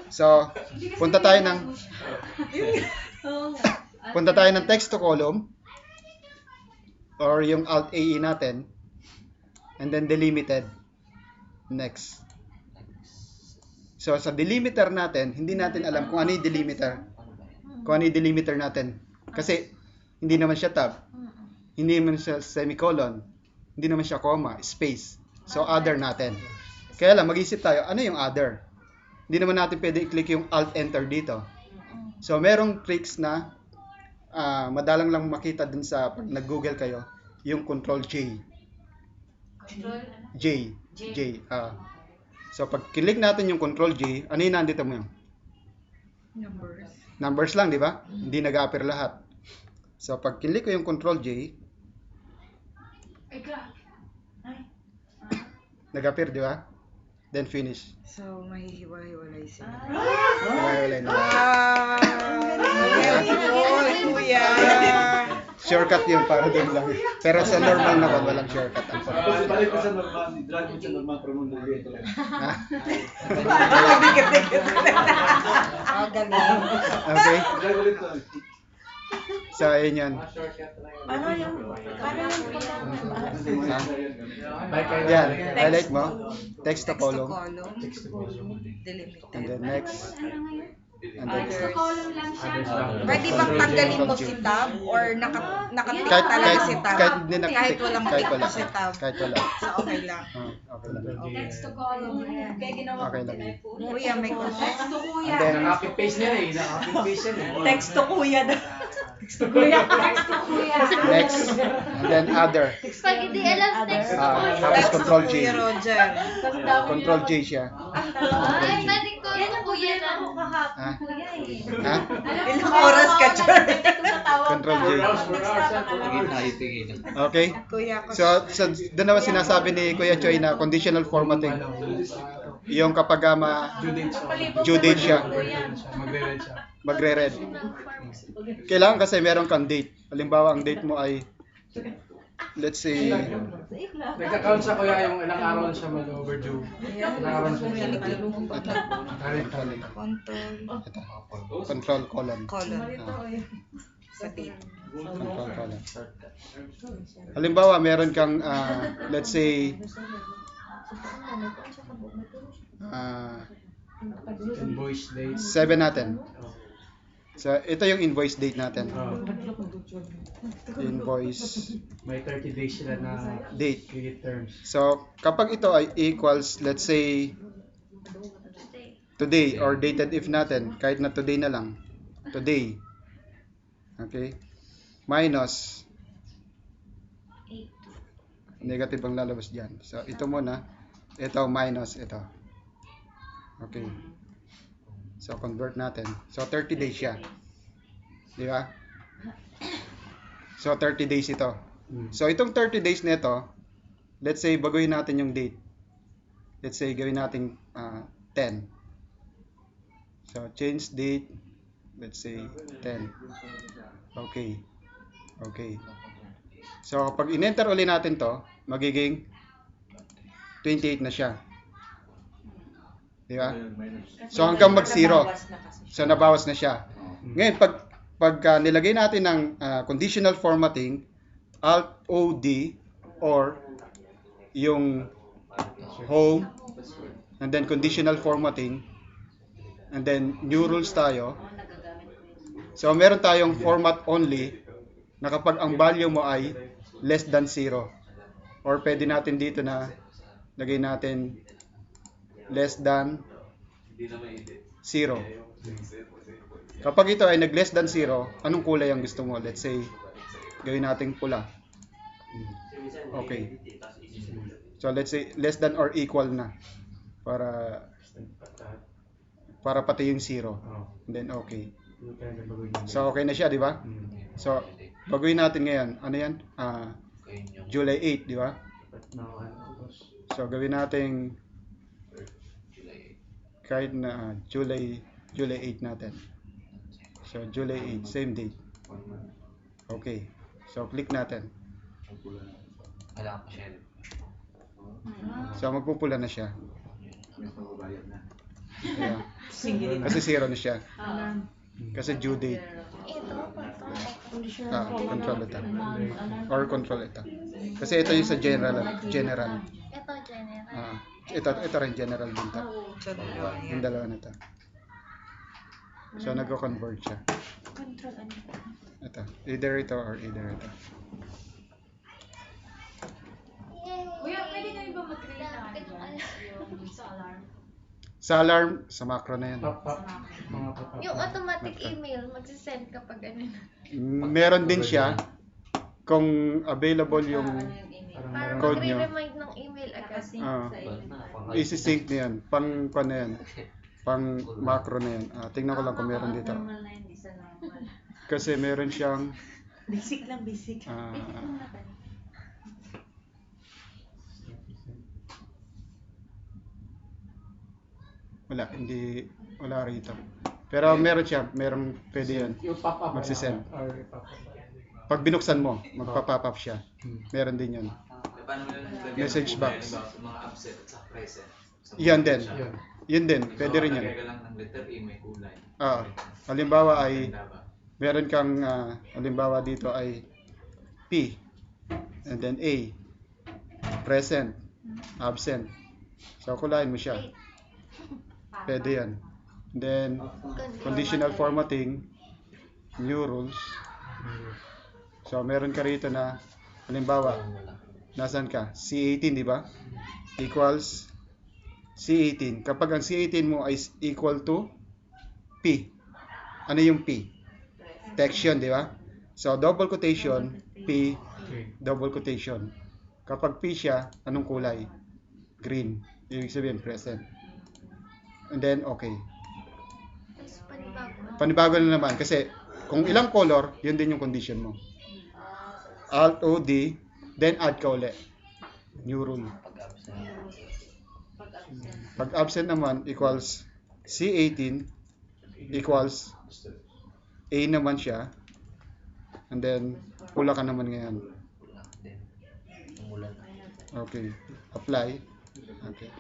So, punta tayo ng text to column or yung Alt AE natin, and then delimited. Next. So, sa delimiter natin, hindi natin alam kung ano yung delimiter. Kung ano yung delimiter natin. Kasi, hindi naman siya tab. Hindi naman siya semicolon. Hindi naman siya comma, space. So, other natin. Kaya lang, mag-isip tayo, ano yung other? Hindi naman natin pwede i-click yung Alt-Enter dito. So, merong tricks na madalang lang makita dun sa pag nag-google kayo, yung Control-J. J. So, pag click natin yung Control-J, ano yung nandito mo yun? Numbers lang, di ba? Hindi nag-appear lahat. So, pag click ko yung Control-J, Ay, grabe. nag-appear, di ba? Then finish. So, mahihiwa-hiwalay sila. Hiwa-hiwalay na. Kuya! Shortcut yun para doon lang. Pero sa normal na walang shortcut. Balik ko sa normal, drag mo sa normal pero nung dali ito lang. Ha? Galing. Okay? Drag ulit to. So, ayun yun. Paano yung Ha? Balik Yan. Highlight mo. Text to column. delimited. And then next. And then Sa column lang siya. Pwede bang tanggalin mo si tab or nakatik kahit, talaga si tab? kahit hindi na Kahit walang kahit tick wala. si tab. Kahit wala. So, okay lang. Okay lang. Text to column. Kaya ginawa Okay ko lang. Kuya, may Text to kuya. And then, Nakapit-paste niya eh. Nakapit-paste yan eh. Text to kuya daw. Text to kuya. next. And then other. Pag hindi alam text to Tapos Text to Control J. Kuya Roger. Control J siya. Ay, pwede ko kuya na. Ha? Ha? Ilang oras ka, Char? Control J. Tigil tayo, tigil. Okay? Kuya ko. So doon naman sinasabi ni Kuya Choi na conditional formatting. Yung kapag due date siya, Magre-red siya. magre-red. Kailangan kasi meron kang date. Halimbawa, ang date mo ay, let's say, Nagka-count sa kuya yung ilang araw na siya mag-overdue. Ilang araw na siya. control column. Colon. Sa date. Control column. Halimbawa, meron kang, let's say, Invoice date. 7 natin. So, ito yung invoice date natin. Invoice May 30 days sila na date. credit terms. So, kapag ito ay equals, let's say, today or dated if natin, kahit na today na lang. Today. Okay? Minus. Negative ang lalabas dyan. So, ito muna. Ito minus ito. Okay. So, convert natin. So, 30 days siya. Di ba? So, 30 days ito. So, itong 30 days nito, let's say, baguhin natin yung date. Let's say, gawin natin 10. So, change date. Let's say, 10. Okay. Okay. So, pag in-enter ulit natin to, magiging 28 na siya. Di ba? So, hanggang mag-0. So, nabawas na siya. Ngayon, pag nilagay natin ng conditional formatting, Alt-O-D, or yung home, and then conditional formatting, and then new rules tayo. So, meron tayong format only, na kapag ang value mo ay less than 0. Or pwede natin dito na lagay natin less than Hindi na ma-edit. 0. Kapag ito ay nag-less than 0, anong kulay ang gusto mo? Let's say, gawin natin pula. Okay. So let's say less than or equal na para pati yung 0. Then okay. So okay na siya, di ba? So baguhin natin ngayon. Ano yan? July 8, di ba? So gawin natin kahit na July 8 natin. So July 8, same date. Okay. So click natin. Kailangan pa siya. So magpupula na siya. Yeah. Single. Kasi 0 na siya. Kasi due date. Ito, Control ito. Or control ito. Kasi ito yung sa general. Ito, general. Ito rin general din to. So, dalawa Yung yan. dalawa na to. So nagko-convert siya. Control ano? Ito. Either ito or either ito. Kuya, pwede na ba mag-create ng ano dyan? Yung sa alarm? Sa alarm, sa macro na yan. Yung automatic email, magsisend kapag ano na. Meron din siya kung available yung Para code nyo. magre-remind ng email agad. Isi-sync na yan. Pang na yan. Pang macro na yan. Tingnan ko lang kung meron dito. Kasi meron siyang Basic lang, basic. wala rito. Pero meron siya, meron pwede yan. Yung pop-up. Magsisend. Or pop-up. Pag binuksan mo, magpa-pop up siya. Meron din yun. Paano mo yung Message box. Mga absent at sa present. Yan din. Yun. Yun din, pwede rin Lagay yan. ka lang ng letter E, may kulay. Halimbawa ay Ganda ba? meron kang halimbawa dito ay P and then A, present, absent. So kulayin mo siya. Pwede yan. Then conditional formatting, new rules. So meron ka rito na halimbawa nasan ka? C18, di ba? Equals C18. Kapag ang C18 mo ay equal to P. Ano yung P? Text yun, di ba? So double quotation, P, double quotation. Kapag P siya, anong kulay? Green. Ibig sabihin present. And then okay. Tapos panibago. Panibago na naman kasi kung ilang color, yun din yung condition mo. Alt O D, then add ka ulit. New rule. Pag absent naman equals C18 equals A naman siya. And then pula ka naman ngayon. Okay. Apply. Okay.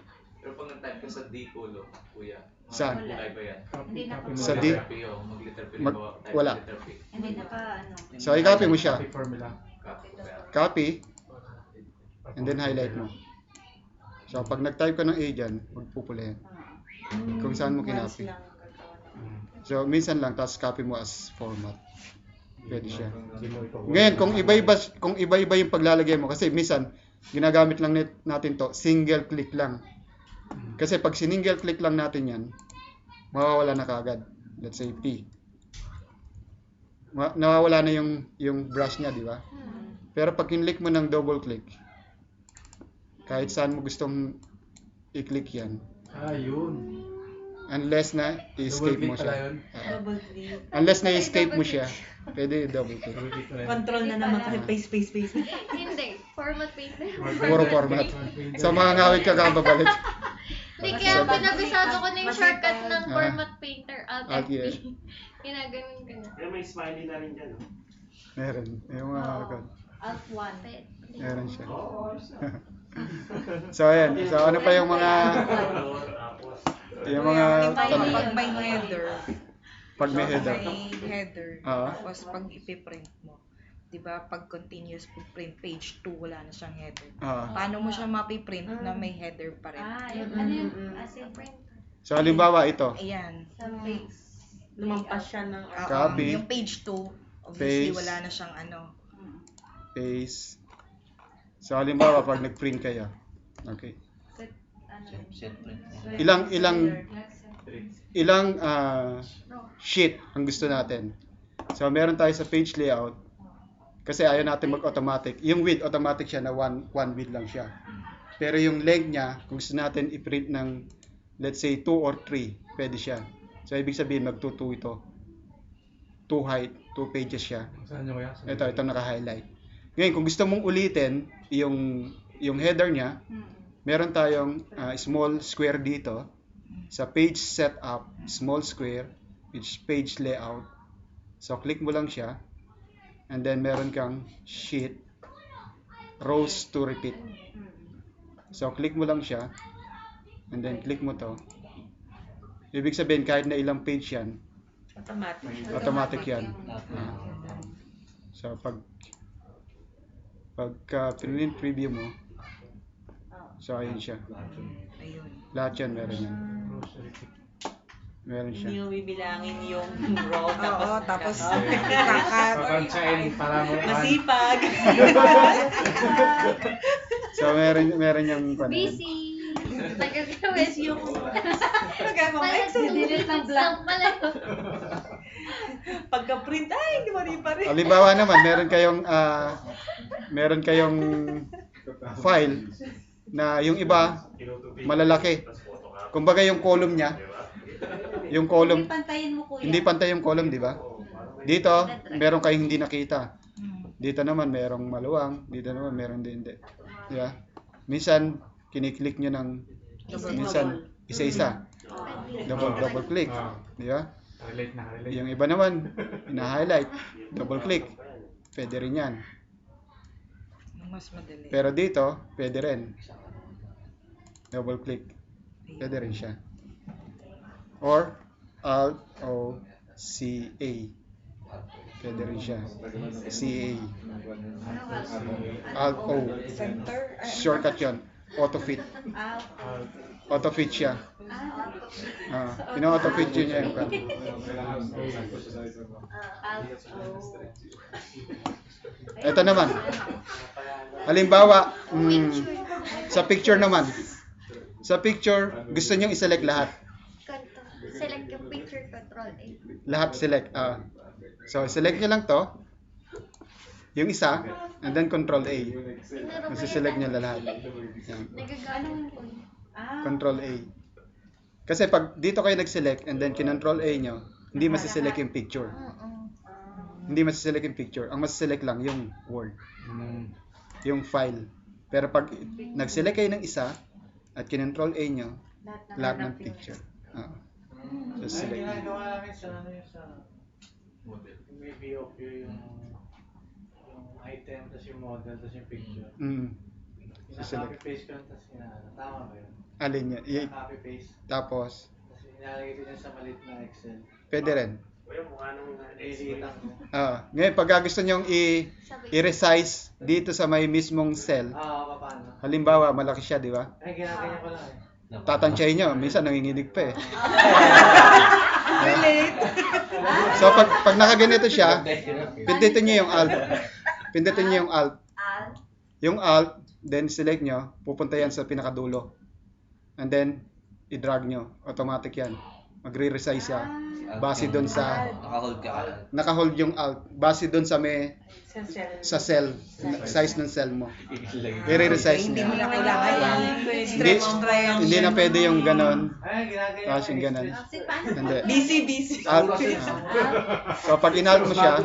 Pero pag nag-type ka sa D column, kuya, Saan? kulay ba yan? Hindi na po. Sa D? Letter P, mag-letter P. Type wala. letter P. Hindi na pa ano. So i-copy mo siya. Copy formula. Copy ko yan. Copy. And then highlight mo. So pag nag-type ka ng A dyan, magpupula yan. Kung saan mo Once kinopy. lang gagawin. So minsan lang, tapos copy mo as format. Pwede siya. Hindi mo ito- Ngayon, kung iba-iba yung paglalagay mo, kasi minsan, ginagamit lang natin to, single click lang. Kasi pag single click lang natin yan, mawawala na kagad. Let's say P. Nawawala na yung brush niya, di ba? Pero pag kinlik mo ng double click, kahit saan mo gustong i-click yan, Yun. unless na i-escape Double mo click pala siya. yun. Double click. Unless na i-escape mo siya, pwede double click. Double click pala yun. Control na naman kasi paste. Hindi. Format painter. Puro format. So mga ngawit ka babalik. Hindi, kaya pinabisado ko na yung shortcut ng Ah. format painter. Alt Alt, F yeah. B. Ginaganon ko na. Pero may smiley na rin dyan, no? Meron. Yung mga Alt 1. meron siya. Oo. So ayan. So ano pa yung mga Tapos, yung mga tanong Pag may header, pag may header. may header, Oo. tapos pag ipiprint mo, di ba pag continuous print page 2, wala na siyang header. Paano mo siya mapiprint na may header pa rin? Ano yung as in So halimbawa ito. Ayan. sa face. Lumampas siya ng Copy. yung page 2, Obviously, Paste. wala na siyang ano. paste. So halimbawa pag nag-print kayo. Okay. Set print. Ilang sheet ang gusto natin. So meron tayo sa page layout. Kasi ayaw natin mag-automatic. Yung width, automatic siya na one width lang siya. Pero yung length niya, kung gusto natin i-print ng, let's say, 2 or 3, pwede siya. So, ibig sabihin, mag-2 ito. 2 height, 2 pages siya. Saan nyo kaya? Ito naka-highlight. Ngayon, kung gusto mong ulitin yung header niya, meron tayong small square dito. Sa page setup, small square, page layout. So, click mo lang siya. And then, meron kang sheet, rows to repeat. So, click mo lang siya. And then, click mo to. Ibig sabihin, kahit na ilang page yan, automatic yan. So, pagka preview mo, so, ayun siya. Lahat yan, meron yan. Meron siya. Hindi mo bibilangin yung row, tapos Papansain para mo. masipag. So, meron yung Busy. Nagagawin yung... Magagawa Excel. Delete ng blank. Pagka-print, ay, hindi mo rin pa rin. Halimbawa naman, meron kayong file na yung iba malalaki. Kumbaga yung column niya, yung column, Pantayin mo, kuya. hindi pantay yung column, di ba? Dito, meron kayong hindi nakita. Dito naman merong maluwang, dito naman meron din hindi. Di ba? Minsan, kiniklik nyo ng, minsan, isa-isa. Double click. Di ba? Relate. Yung iba naman, ina-highlight, double click. Pwede rin yan. Mas madali. Pero dito, pwede rin. Double click. Pwede rin siya. Or, Alt O C A. Pwede rin siya. C A. Alt O. Center. Shortcut yun. Auto-fit. Auto-fit siya. Pina-auto-fit yun niya yung Ito naman. Halimbawa, sa picture naman. Sa picture, gusto nyo i-select lahat. Select yung picture, Control A. Lahat select. So, select nyo lang to. Yung isa, and then Control A. Masiselect nyo lahat. Yan. Nagagano ko. Control A. Kasi pag dito kayo nag-select and then kinontrol A nyo, hindi masiselect yung picture. Hindi masiselect yung picture. Ang masiselect lang yung word. Yung file. Pero pag nag-select kayo ng isa at kinontrol A nyo, lahat ng picture. So, select nyo. Ginagawa namin sa may view of yung item, tapos yung model, tapos yung picture. Copy-paste ko, tapos tama ba yun? Alin nyo? Copy-paste. Tapos, Tapos inalagay ko niya sa maliit na Excel. pwede rin. Kuya, mukha nung Lilitan ko. Ngayon, pag gusto nyo i-resize dito sa may mismong cell, Paano? halimbawa, malaki siya, di ba? Ay, ginaganya ko lang Tatansyahin nyo, minsan nanginginig pa eh. Relate. So, pag nakaganito siya, pindutin nyo yung Alt. Pindutin nyo yung Alt. Yung Alt, then select nyo, pupunta yan sa pinakadulo. And then, i-drag nyo. Automatic yan. Magre-resize siya. Base doon sa... Naka-hold ka. Naka-hold yung Alt. Base doon sa may... Sa cell. Size ng cell mo. I-resize Hindi niya. mo na kailangan yung stretch triangle. Hindi na pwede yung ganon. Ay, ginaganya Tapos yung ganon. Hindi. Busy. Alt. So, pag in-alt mo siya,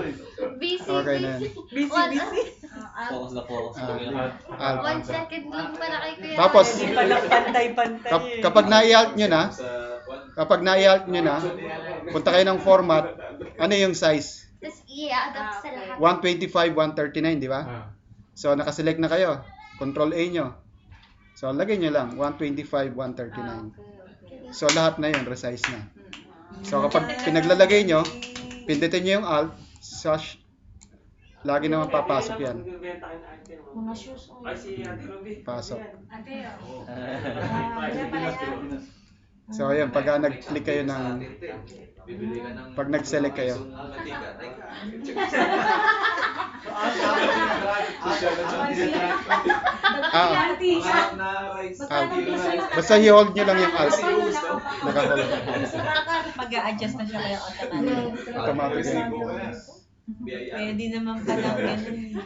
Busy. okay na yan. Busy. Focus na focus. Alt. 1 second lang para kay Kuya. Tapos, Hindi pala pantay-pantay. kapag na-i-alt nyo na, punta kayo ng format, ano yung size? Tapos i-adapt sa lahat. 125, 139, di ba? So, nakaselect na kayo. Control A nyo. So, lagay nyo lang, 125, 139. So, lahat na yun, resize na. So, kapag pinaglalagay nyo, pindutin nyo yung Alt, slash, lagi naman papasok yan. Mga shoes. Ay, si Ate Ruby. Pasok. Ate, So, ayun, pag nag-click kayo ng, Bibili ka ng pag nag-select kayo. Matika, teka. Ah, Na rice. basta i-hold nyo lang yung alt. Naka-hold. Mag-a-adjust na siya kaya automatic. Automatic yun. Pwede naman pala ganun.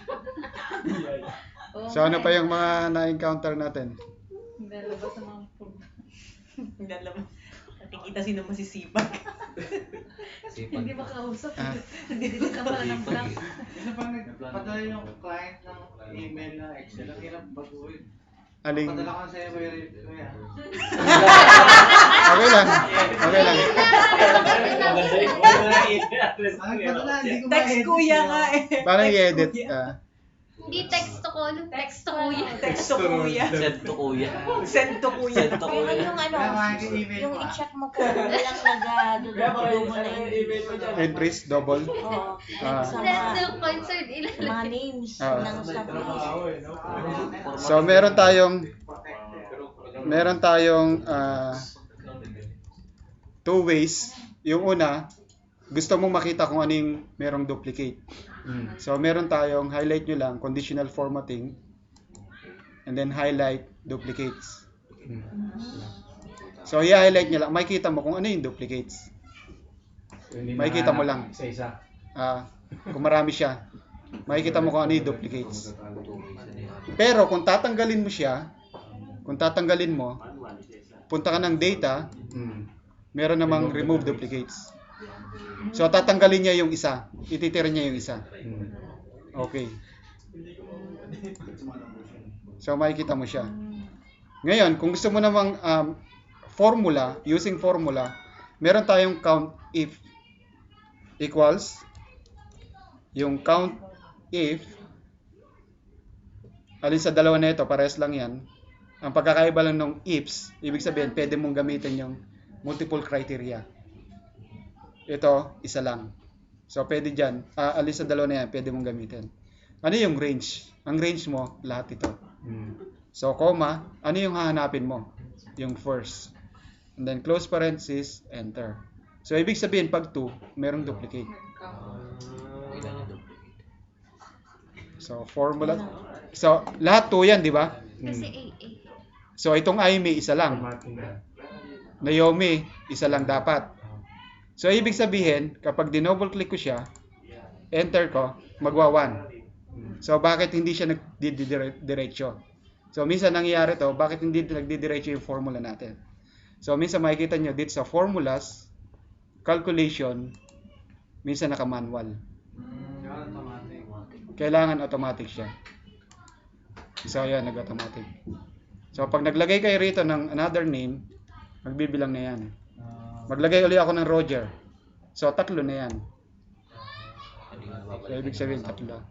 So, ano pa yung mga na-encounter natin? Lalabas sa mga food. Dalawa. Nakikita sino masisipag. Hindi makausap. Ah. Hindi ka pala ng blank. Isa pang nagpadala yung client ng email na Excel, ang hirap baguhin. Aling, Padala ko sa'yo, kuya. okay lang. Okay lang. Text kuya nga eh. Parang i-edit. Hindi text to call, text to kuya. Text to kuya. Send to kuya. Send to kuya. Send to kuya. Yung yung i-check mo kung walang nag-double na Entries, double. Oo. Ah. Sa That's mga, the concert ilan. mga names Ah. ng staff. So, meron tayong two ways. Yung una, gusto mong makita kung ano yung merong duplicate. So, meron tayong highlight nyo lang, conditional formatting, and then highlight duplicates. So, i-highlight nyo lang, makikita mo kung ano yung duplicates. Makikita mo lang. Isa-isa. Kung marami siya, makikita mo kung ano yung duplicates. Pero, kung tatanggalin mo, punta ka ng data, meron namang remove duplicates. So, tatanggalin niya yung isa. Ititira niya yung isa. Okay. So, makikita mo siya. Ngayon, kung gusto mo namang formula, using formula, meron tayong count if equals yung count if alin sa dalawa na ito, parehas lang yan. Ang pagkakaiba lang ng ifs, ibig sabihin, pwede mong gamitin yung multiple criteria. Ito, isa lang. So, pwede dyan. Alin sa dalawa na yan, pwede mong gamitin. Ano yung range? Ang range mo, lahat ito. So, comma, ano yung hahanapin mo? Yung first. And then, close parenthesis, enter. So, ibig sabihin, pag 2, merong duplicate. So, formula. So, lahat 2 yan, di ba? Kasi AA. So, itong IME, isa lang. Naomi, isa lang dapat. So, ibig sabihin, kapag dinouble click ko siya, enter ko, magwa 1. So, bakit hindi siya nagdidiretso? So, minsan nangyayari to, bakit hindi nagdidiretso yung formula natin? So, minsan makikita nyo dito sa formulas, calculation, minsan naka-manual. Kailangan automatic siya. So, ayan, nag-automatic. So, pag naglagay kayo rito ng another name, magbibilang na yan. Maglagay ulit ako ng Roger. So, 3 na yan. So, ibig sabihin, 3.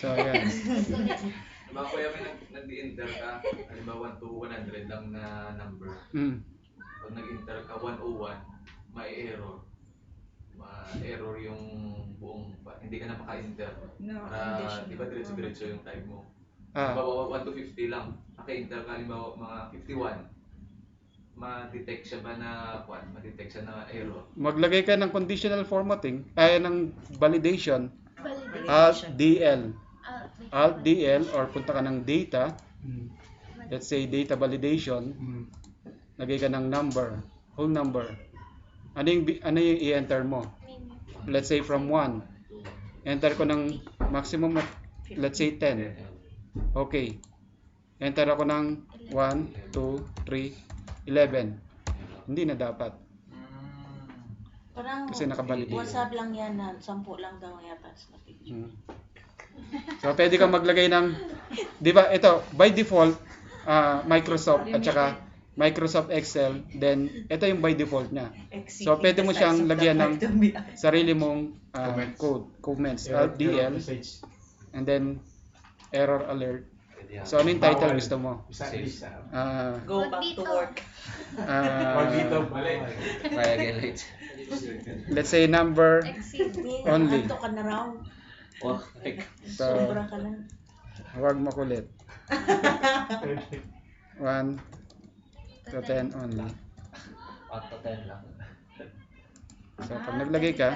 So, ayan. Diba kuya, may nag-enter ka, halimbawa 1 to 100 lang na number. Pag nag-enter ka 101, may error. Ma-error yung buong, hindi ka na maka-enter. Para, di ba, diretso-diretso yung type mo. Halimbawa 1 to 50 lang, naka-enter ka, halimbawa mga 51. Ma-detect siya ba na, ma-detect siya na error? Maglagay ka ng conditional formatting, ng validation, Alt-DL. Alt-DL or punta ka ng data, let's say data validation, lagay ka ng number, whole number. Ano yung i-enter mo? Let's say from 1. Enter ko ng maximum, let's say 10. Okay. Enter ako ng 1, 2, 3, 11. Hindi na dapat. Parang Kasi nakabalidate. WhatsApp lang yan na 10 lang daw yata. So, pwede kang maglagay ng, di ba, ito, by default, Microsoft at saka Microsoft Excel, then ito yung by default niya. So, pwede mo siyang lagyan ng sarili mong comments, Alt-DL, and then error alert. So, ano yung title gusto mo? Go back to work. Let's say number only. Anto ka na raw. So, Sobra ka na. Huwag makulit. 1 to 10 only. 1 to 10 lang. So, pag naglagay ka,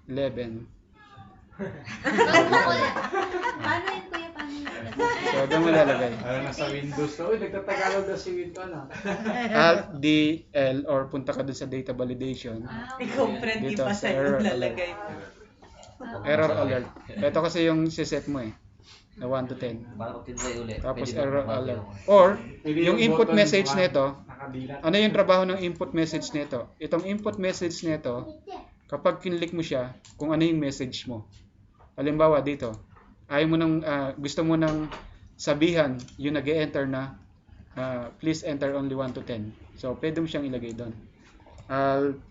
11. Huwag mo kulit. Paano yun, kuya? Paano yun? So, doon mo lalagay. Nasa Windows na. Uy, nagtatagalog na si Windows na. Alt D L or punta ka dun sa data validation. Ikaw, friend, di Dito pa sa sa'yo error lalagay. Error alert. Ito kasi yung siset mo eh. Na 1 to 10. Para pag tinry ulit. Tapos pwede error magbago alert. yung- Or, Pwede yung input button, message nito, nakadilat. ano yung trabaho ng input message nito? Itong input message nito, kapag kinlik mo siya, kung ano yung message mo. Halimbawa dito, ayaw mo nang, gusto mo nang sabihan yung nag-enter na please enter only 1 to 10. So, pwede mo siyang ilagay doon. Alt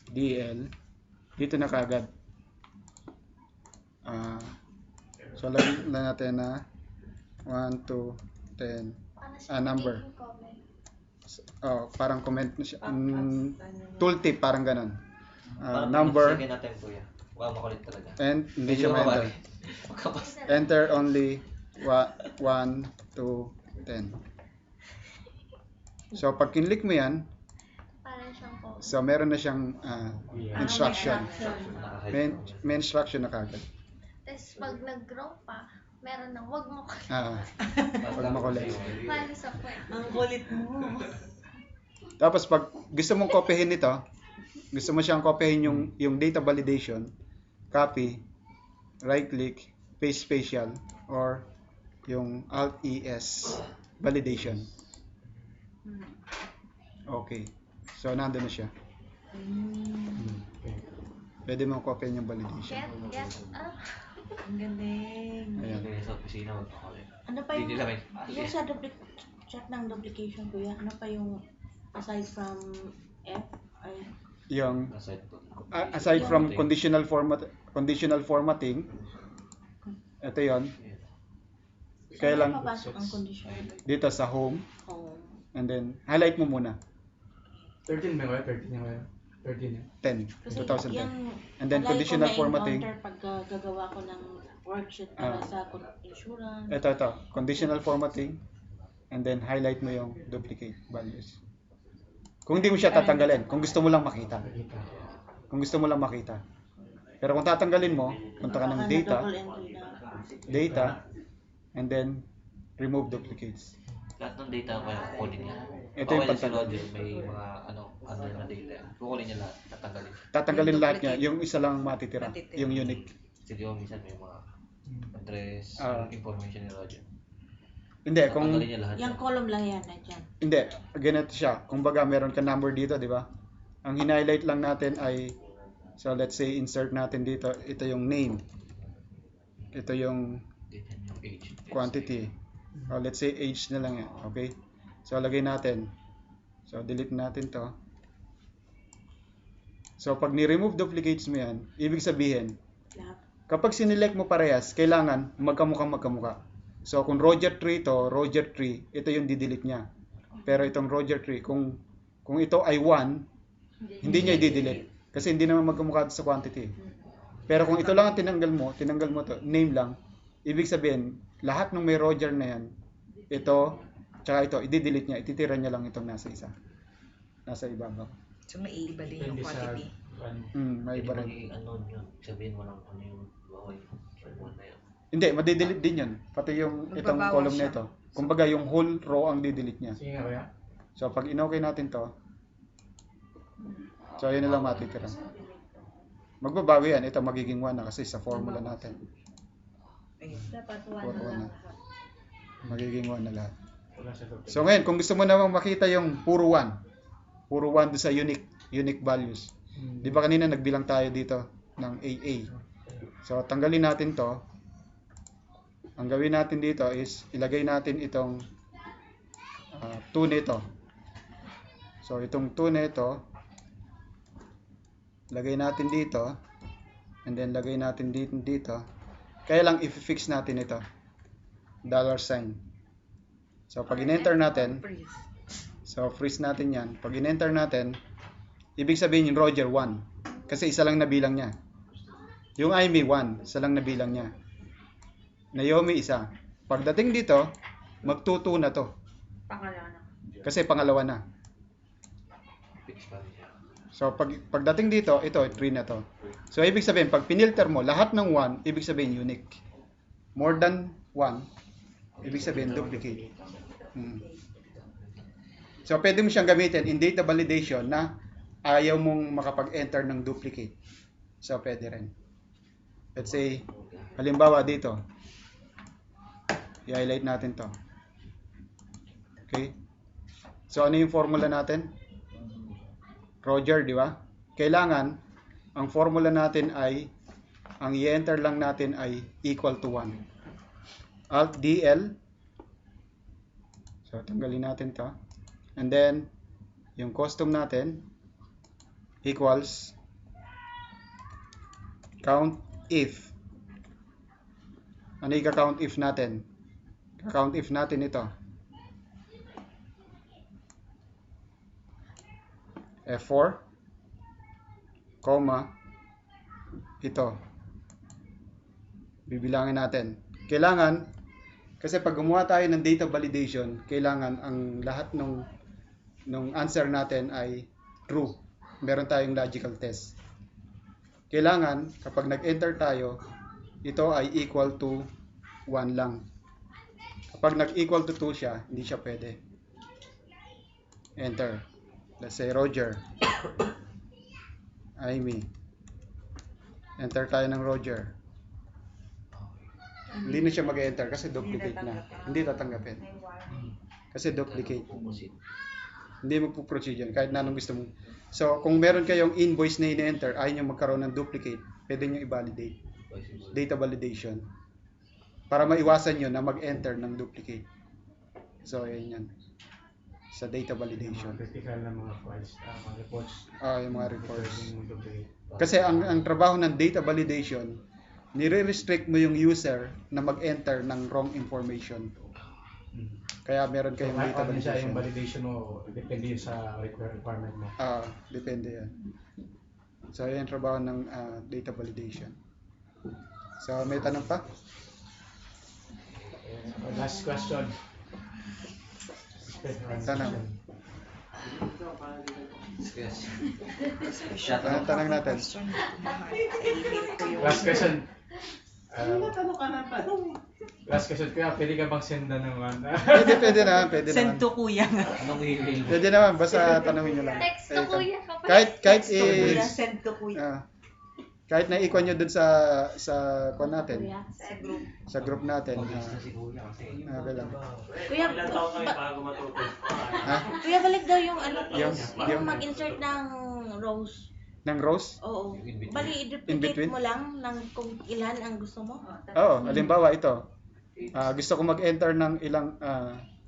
DL. Dito na kaagad. So, lagyan na natin na 1 to 10. Number. Parang comment na siya. Tooltip, parang ganon. Parang Number. second natin kuya. Wow, makulit talaga. And hindi Medyo siya ma-enter. mababa. Magkapas. Enter only 1 to 10. So, pag kinlik mo yan, Parang siyang ko. so meron na siyang instruction. May instruction na kagad. Tapos pag nag-grow pa, meron ng wag mo kulit. Pag makulit. Paano sa kwet? Ang kulit mo. Tapos pag gusto mong kopyahin ito, gusto mo siyang kopyahin yung data validation, copy, right click, paste spatial, or yung Alt ES validation. Okay. So nandun na siya. Pwede mong kopyahin yung validation. Get. Ang galing. Ayan. Kaya sa opisina, magkakulit. Ano pa Hindi yung, namin. yung sa chat ng duplication kuya, ano pa yung aside from F ay Yung Aside po. aside from conditional formatting, ito yon. Kaya lang papasok ang condition? dito sa home, Oh. and then highlight mo muna 13 ba kaya? 13 yan kaya? 13 yan. 10, Kasi 2010. yan, And then palagi conditional ko formatting. na-encounter pag gagawa ko ng worksheet para sa insurance. Ito, conditional formatting, and then highlight mo yung duplicate values. Kung hindi mo siya tatanggalin, kung gusto mo lang makita. Kung gusto mo lang makita. Pero kung tatanggalin mo, punta ka ng Baka data, na-double entry na. data, and then remove duplicates. Lahat ng data ko kukunin niya. Ito yung Okay, si pagtanggal. Roger, may mga under na data. Kukunin niya lahat, tatanggalin. Tatanggalin lahat niya, yung isa lang matitira, yung unique. Kasi di ba minsan may mga address, information ni Roger. Hindi, kung Tatanggalin niya lahat. Yung column lang yan, nandiyan. hindi, ganito siya. Kung baga meron ka number dito, di ba? Ang hinighlight lang natin ay, so let's say insert natin dito, ito yung name. Ito yung Yung age. quantity. O let's say age na lang yan, okay? So lagay natin. So delete natin to. So pag ni-remove duplicates mo yan, ibig sabihin, Lahat. kapag sinelect mo parehas, kailangan magkamukha. So kung Roger 3 to, Roger 3, ito yung didelete niya. Pero itong Roger 3, kung ito ay 1, hindi niya i-delete. Kasi hindi naman magkamukha sa quantity. Pero kung ito lang ang tinanggal mo to, name lang, ibig sabihin, lahat ng may Roger na yan, ito, tsaka ito, i-delete niya, ititira niya lang itong nasa isa. Nasa ibabaw. So, may iba din yung Depende sa quantity. May iba rin. Ano yun, sabihin mo lang ano yung bawal yung na yun. Hindi, madidelete din yun. Pati yung itong Magbabawas column siya. na ito. Kumbaga yung whole row ang didelete niya. Sige nga kaya? So pag in-okay natin to, so yun na lang matitira. Magbabago yan. Ito magiging 1 na kasi sa formula natin. Dapat 1 Puro na lang. Magiging 1 na lahat. Wala sa topic. So ngayon, kung gusto mo namang makita yung puro 1 doon sa unique values. Di ba kanina nagbilang tayo dito ng AA. So tanggalin natin to. Ang gawin natin dito is ilagay natin itong 2 nito. So itong 2 nito, lagay natin dito, and then lagay natin dito. Kaya lang i-fix natin ito. $sign. So pag in-enter natin, so freeze natin yan. Pag in-enter natin, ibig sabihin yung Roger 1. Kasi isa lang nabilang niya. Yung IME 1, isa lang nabilang niya. Naomi isa. Pagdating dito, magtuto na to. Pangalawa na. Kasi pangalawa na. So pagdating dito, ito 3 na to. So ibig sabihin, pag pinilter mo lahat ng 1, ibig sabihin unique. More than 1, ibig sabihin duplicate. So pwede mo siyang gamitin in data validation na ayaw mong makapag-enter ng duplicate. So pwede rin. Let's say, halimbawa dito, i-highlight natin to. Okay? So ano yung formula natin? Roger, di ba? Kailangan, ang formula natin ay, ang i-enter lang natin ay equal to 1. Alt DL. So, tanggalin natin to. And then, yung custom natin, equals, count if. Ano yung count if natin? Count if natin ito. F4, comma, ito. Bibilangin natin. Kailangan, kasi pag gumawa tayo ng data validation, kailangan ang lahat ng answer natin ay true. Meron tayong logical test. Kailangan, kapag nag-enter tayo, ito ay equal to 1 lang. Kapag nag-equal to 2 siya, hindi siya pwede. Enter. Let's say Roger. Amy. Enter tayo ng Roger. Hindi na siya mag-enter kasi duplicate na. Hindi tatanggapin. Kasi duplicate. Hindi magpo-proceed yan kahit na anong gusto mo. So, kung meron kayong invoice na in-enter, ayaw nyo magkaroon ng duplicate, pwede nyo i-validate. Data validation. Para maiwasan nyo na mag-enter ng duplicate. So, ayan yan. Sa data validation. Critical na mga files, mga reports. Yung mga reports. Kasi ang trabaho ng data validation, nire-restrict mo yung user na mag-enter ng wrong information. Kaya meron kayong data validation. Yung validation mo, depende sa requirement mo. Depende yan. So, yan yung trabaho ng data validation. So, may tanong pa? Last question. Tanong. Tanong natin. Last question. Last question, kuya, pwede ka bang sendan naman? Pwede naman. Send to kuya. Anong email? Pwede naman, basta tanongin nyo lang. Text to kuya. Send to kuya. Kahit na-equal nyo dun sa kung natin. Sa group natin. Okay lang. Kuya, Ilang taon kayo bago matuto? Kuya, balik daw yung Yung mag-insert ng rows. Ng rows? Oo. Bali, In i-duplicate between? mo lang ng kung ilan ang gusto mo. Oo, halimbawa ito. Gusto ko mag-enter ng ilang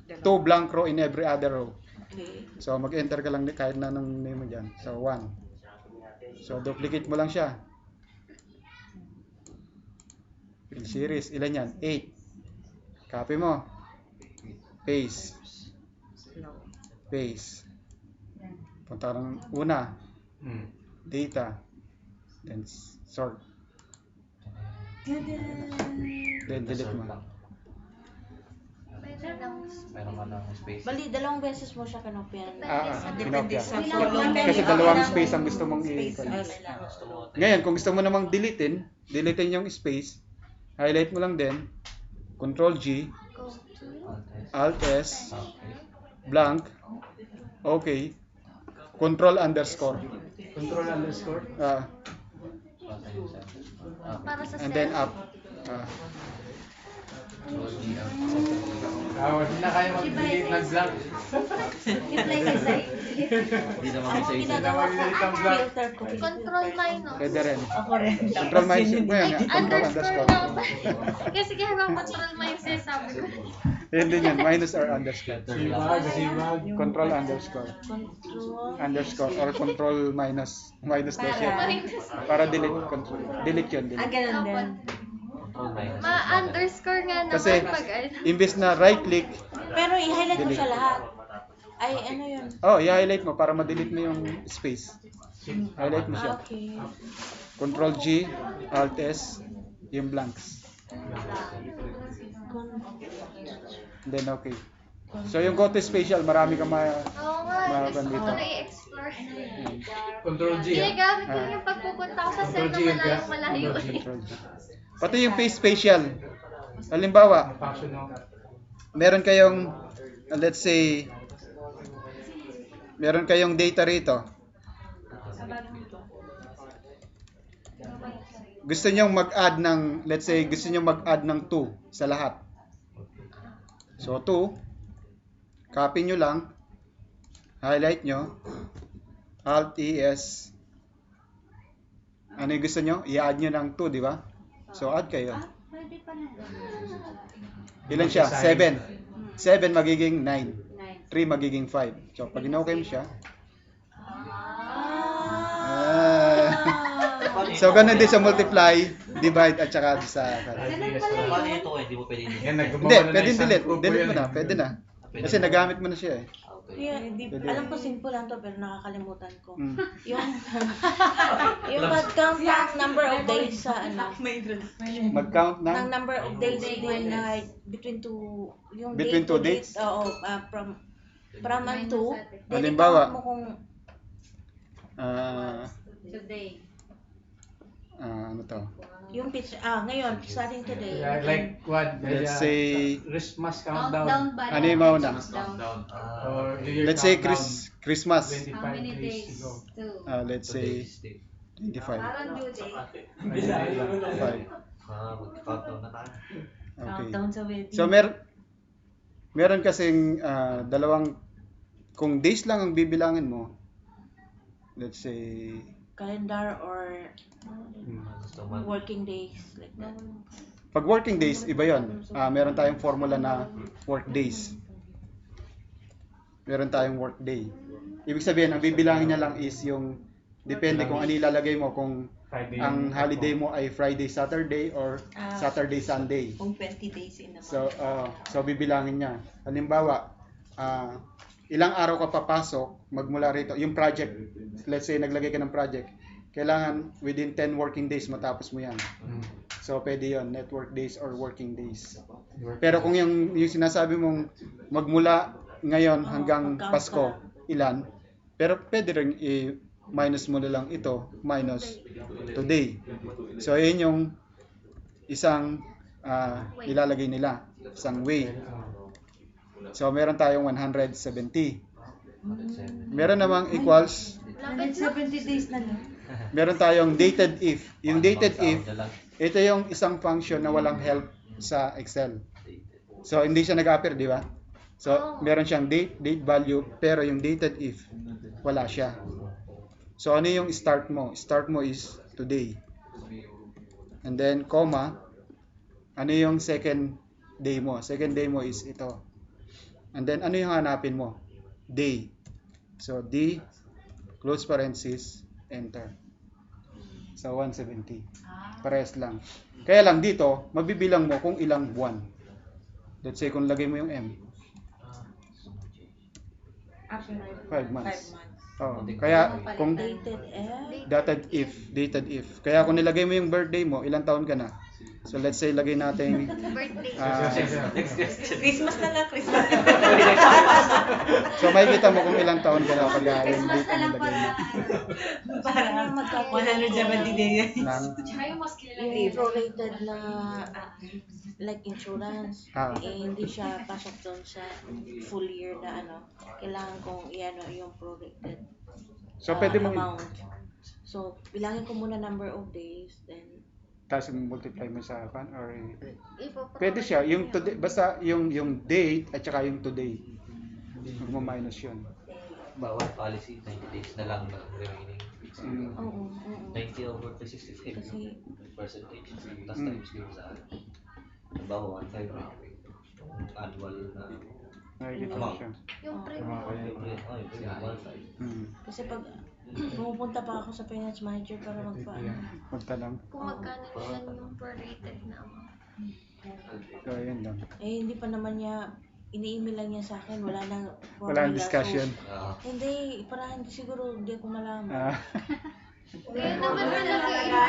2 blank row in every other row. Okay. So mag-enter ka lang kahit na nung name mo dyan. So 1. So duplicate mo lang siya. Field series, ilan yan? 8. Copy mo. Paste. Paste. Punta ka ng una. Data. Then sort. Then delete mo. Meron ka ng space. Bali, dalawang beses mo siya kinopyan. Depende Kinopya. sa Kasi dalawang space ang gusto mong i-connect. Ngayon, kung gusto mo namang deletein yung space, highlight mo lang din, Control G, Alt S, blank, okay, Control underscore. Control underscore? Para sa And then up. Hindi na kaya mag-delete ng blank. Reply ka sa'yo. Hindi naman may Ako sa ginagawa ko, filter ko. Control minus. Pwede rin. Ako rin. Control minus. Ngayon nga, Control Underscore underscore. na ba? Kasi kaya lang control minus yung sabi ko. Yun din yan, minus or underscore. Sibag. Control underscore. Underscore or control minus. Minus daw siya. Para delete. Control. Delete yun. Ah, Delete. ganun din. Ma-underscore nga naman Kasi, pag ano. imbes na right click, Pero i-highlight mo siya lahat. Ay, ano yun? i-highlight mo para ma-delete mo yung space. Highlight mo siya. Okay. Control G, Alt S, yung blanks. Then okay. So yung go to spatial, marami kang Oo nga, gusto ko dito. na i-explore. Control G. Ginagamit ko yung pagpupunta ko sa cell na malayo-malayo. Pati yung face spatial. Halimbawa, meron kayong, let's say, meron kayong data rito. Gusto nyo mag-add ng, let's say, gusto nyo mag-add ng 2 sa lahat. So, 2. Copy nyo lang. Highlight nyo. Alt-ES. Ano yung gusto nyo? I-add nyo ng 2, di ba? So, add kayo. Pwede pa na. Ilan siya? 7. 7 magiging 9. 3 magiging 5. So, pag in-okay mo siya. So, ganun din sa multiply, divide, at saka sa... Paano ito hindi mo pwede Hindi, pwede delete. Delete mo na, pwede na. Kasi nagamit mo na siya eh. Yeah, alam ko simple lang to pero nakakalimutan ko. Mm. Yung mag-count ng number of days sa ano. Mag-count ng? Ng number of days din na between two, yung Between date two to dates? date, oo, from and to. Then Halimbawa, i-count mo kung Today. ano to? yung pitch, ngayon, starting today. Yeah, like what? Let's say, Christmas Countdown countdown. ba? ano yung mauna? Countdown. Or New Year Let's say countdown. Christmas. 25 How many days days? to go. Let's say 25. Parang due date. 5. Mag-countdown na tayo. Okay. Countdown sa wedding. So meron kasing dalawang, kung days lang ang bibilangin mo, let's say Calendar or working days like that. pag working days, iba yon. Meron tayong formula na work days. Meron tayong work day. Ibig sabihin, ang bibilangin niya lang is yung, depende kung ano ilalagay mo, kung Friday. ang holiday mo ay Friday, Saturday, or Saturday, Sunday. Kung 20 days in a month. So bibilangin niya. Halimbawa, ilang araw ka papasok, magmula rito, yung project, let's say naglagay ka ng project, kailangan within 10 working days matapos mo yan. So pwede yon, network days or working days. Pero kung yung sinasabi mong magmula ngayon hanggang Pasko, ilan? Pero pwede rin i-minus mo na lang ito, minus today. So yun yung isang ilalagay nila, isang way. So meron tayong 170. Meron namang equals, 170 days na lang. meron tayong dated if. Yung dated if, ito yung isang function na walang help sa Excel. So hindi siya nag-appear, di ba? So meron siyang date value, pero yung dated if, wala siya. So ano yung start mo? Start mo is today. And then comma, ano yung second day mo? Second day mo is ito. And then, ano yung hanapin mo? Day. So, D, close parenthesis, enter. So, 170. Parehas lang. Kaya lang dito, mabibilang mo kung ilang buwan. Let's say, kung lagay mo yung M. 5 months. Oh, kaya, kung dated if. Kaya kung nilagay mo yung birthday mo, ilang taon ka na? So let's say lagay natin Christmas na lang, Christmas. So makikita mo kung ilang taon ka na pag yung date mo nilagay mo. Parang 170 days. Tsaka yung mas kilala Yung prorated na like insurance, hindi siya pasok doon sa full year na ano. Kailangan kong yung prorated So pwede mo amount. So bilangin ko muna number of days, then tapos multiply mo sa kan or pwede siya yung today, basta yung date at saka yung today. Huwag mo minus yun. Bawat policy 90 days na lang na remaining. Oo. 90 over 365 Kasi percentage. Tapos times yun sa bawa 1.5 annual na Nakikita siya. Yung premium. kasi pag pumupunta pa ako sa finance manager para Magtanong. Kung magkano naman yung prorated na amount. So yun lang. hindi pa naman niya ini-email lang niya sa akin, wala nang Wala nang discussion. So, hindi, para hindi siguro hindi ako malaman. Ngayon naman talaga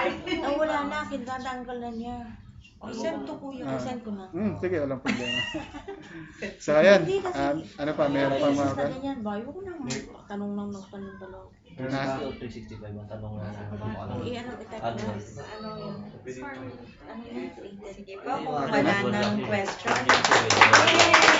wala na, kinatanggal na niya. O, send to kuya. Send ko na. Sige, walang problema. So, ayan. Hindi kasi, Ano pa, meron pa mga... ganyan ba? Ayoko na tanong ng tanong. Kasi 365 ang tanong na Ano, i-type Ano? na. Ano yung, ano yung Sige po, kung wala ng question.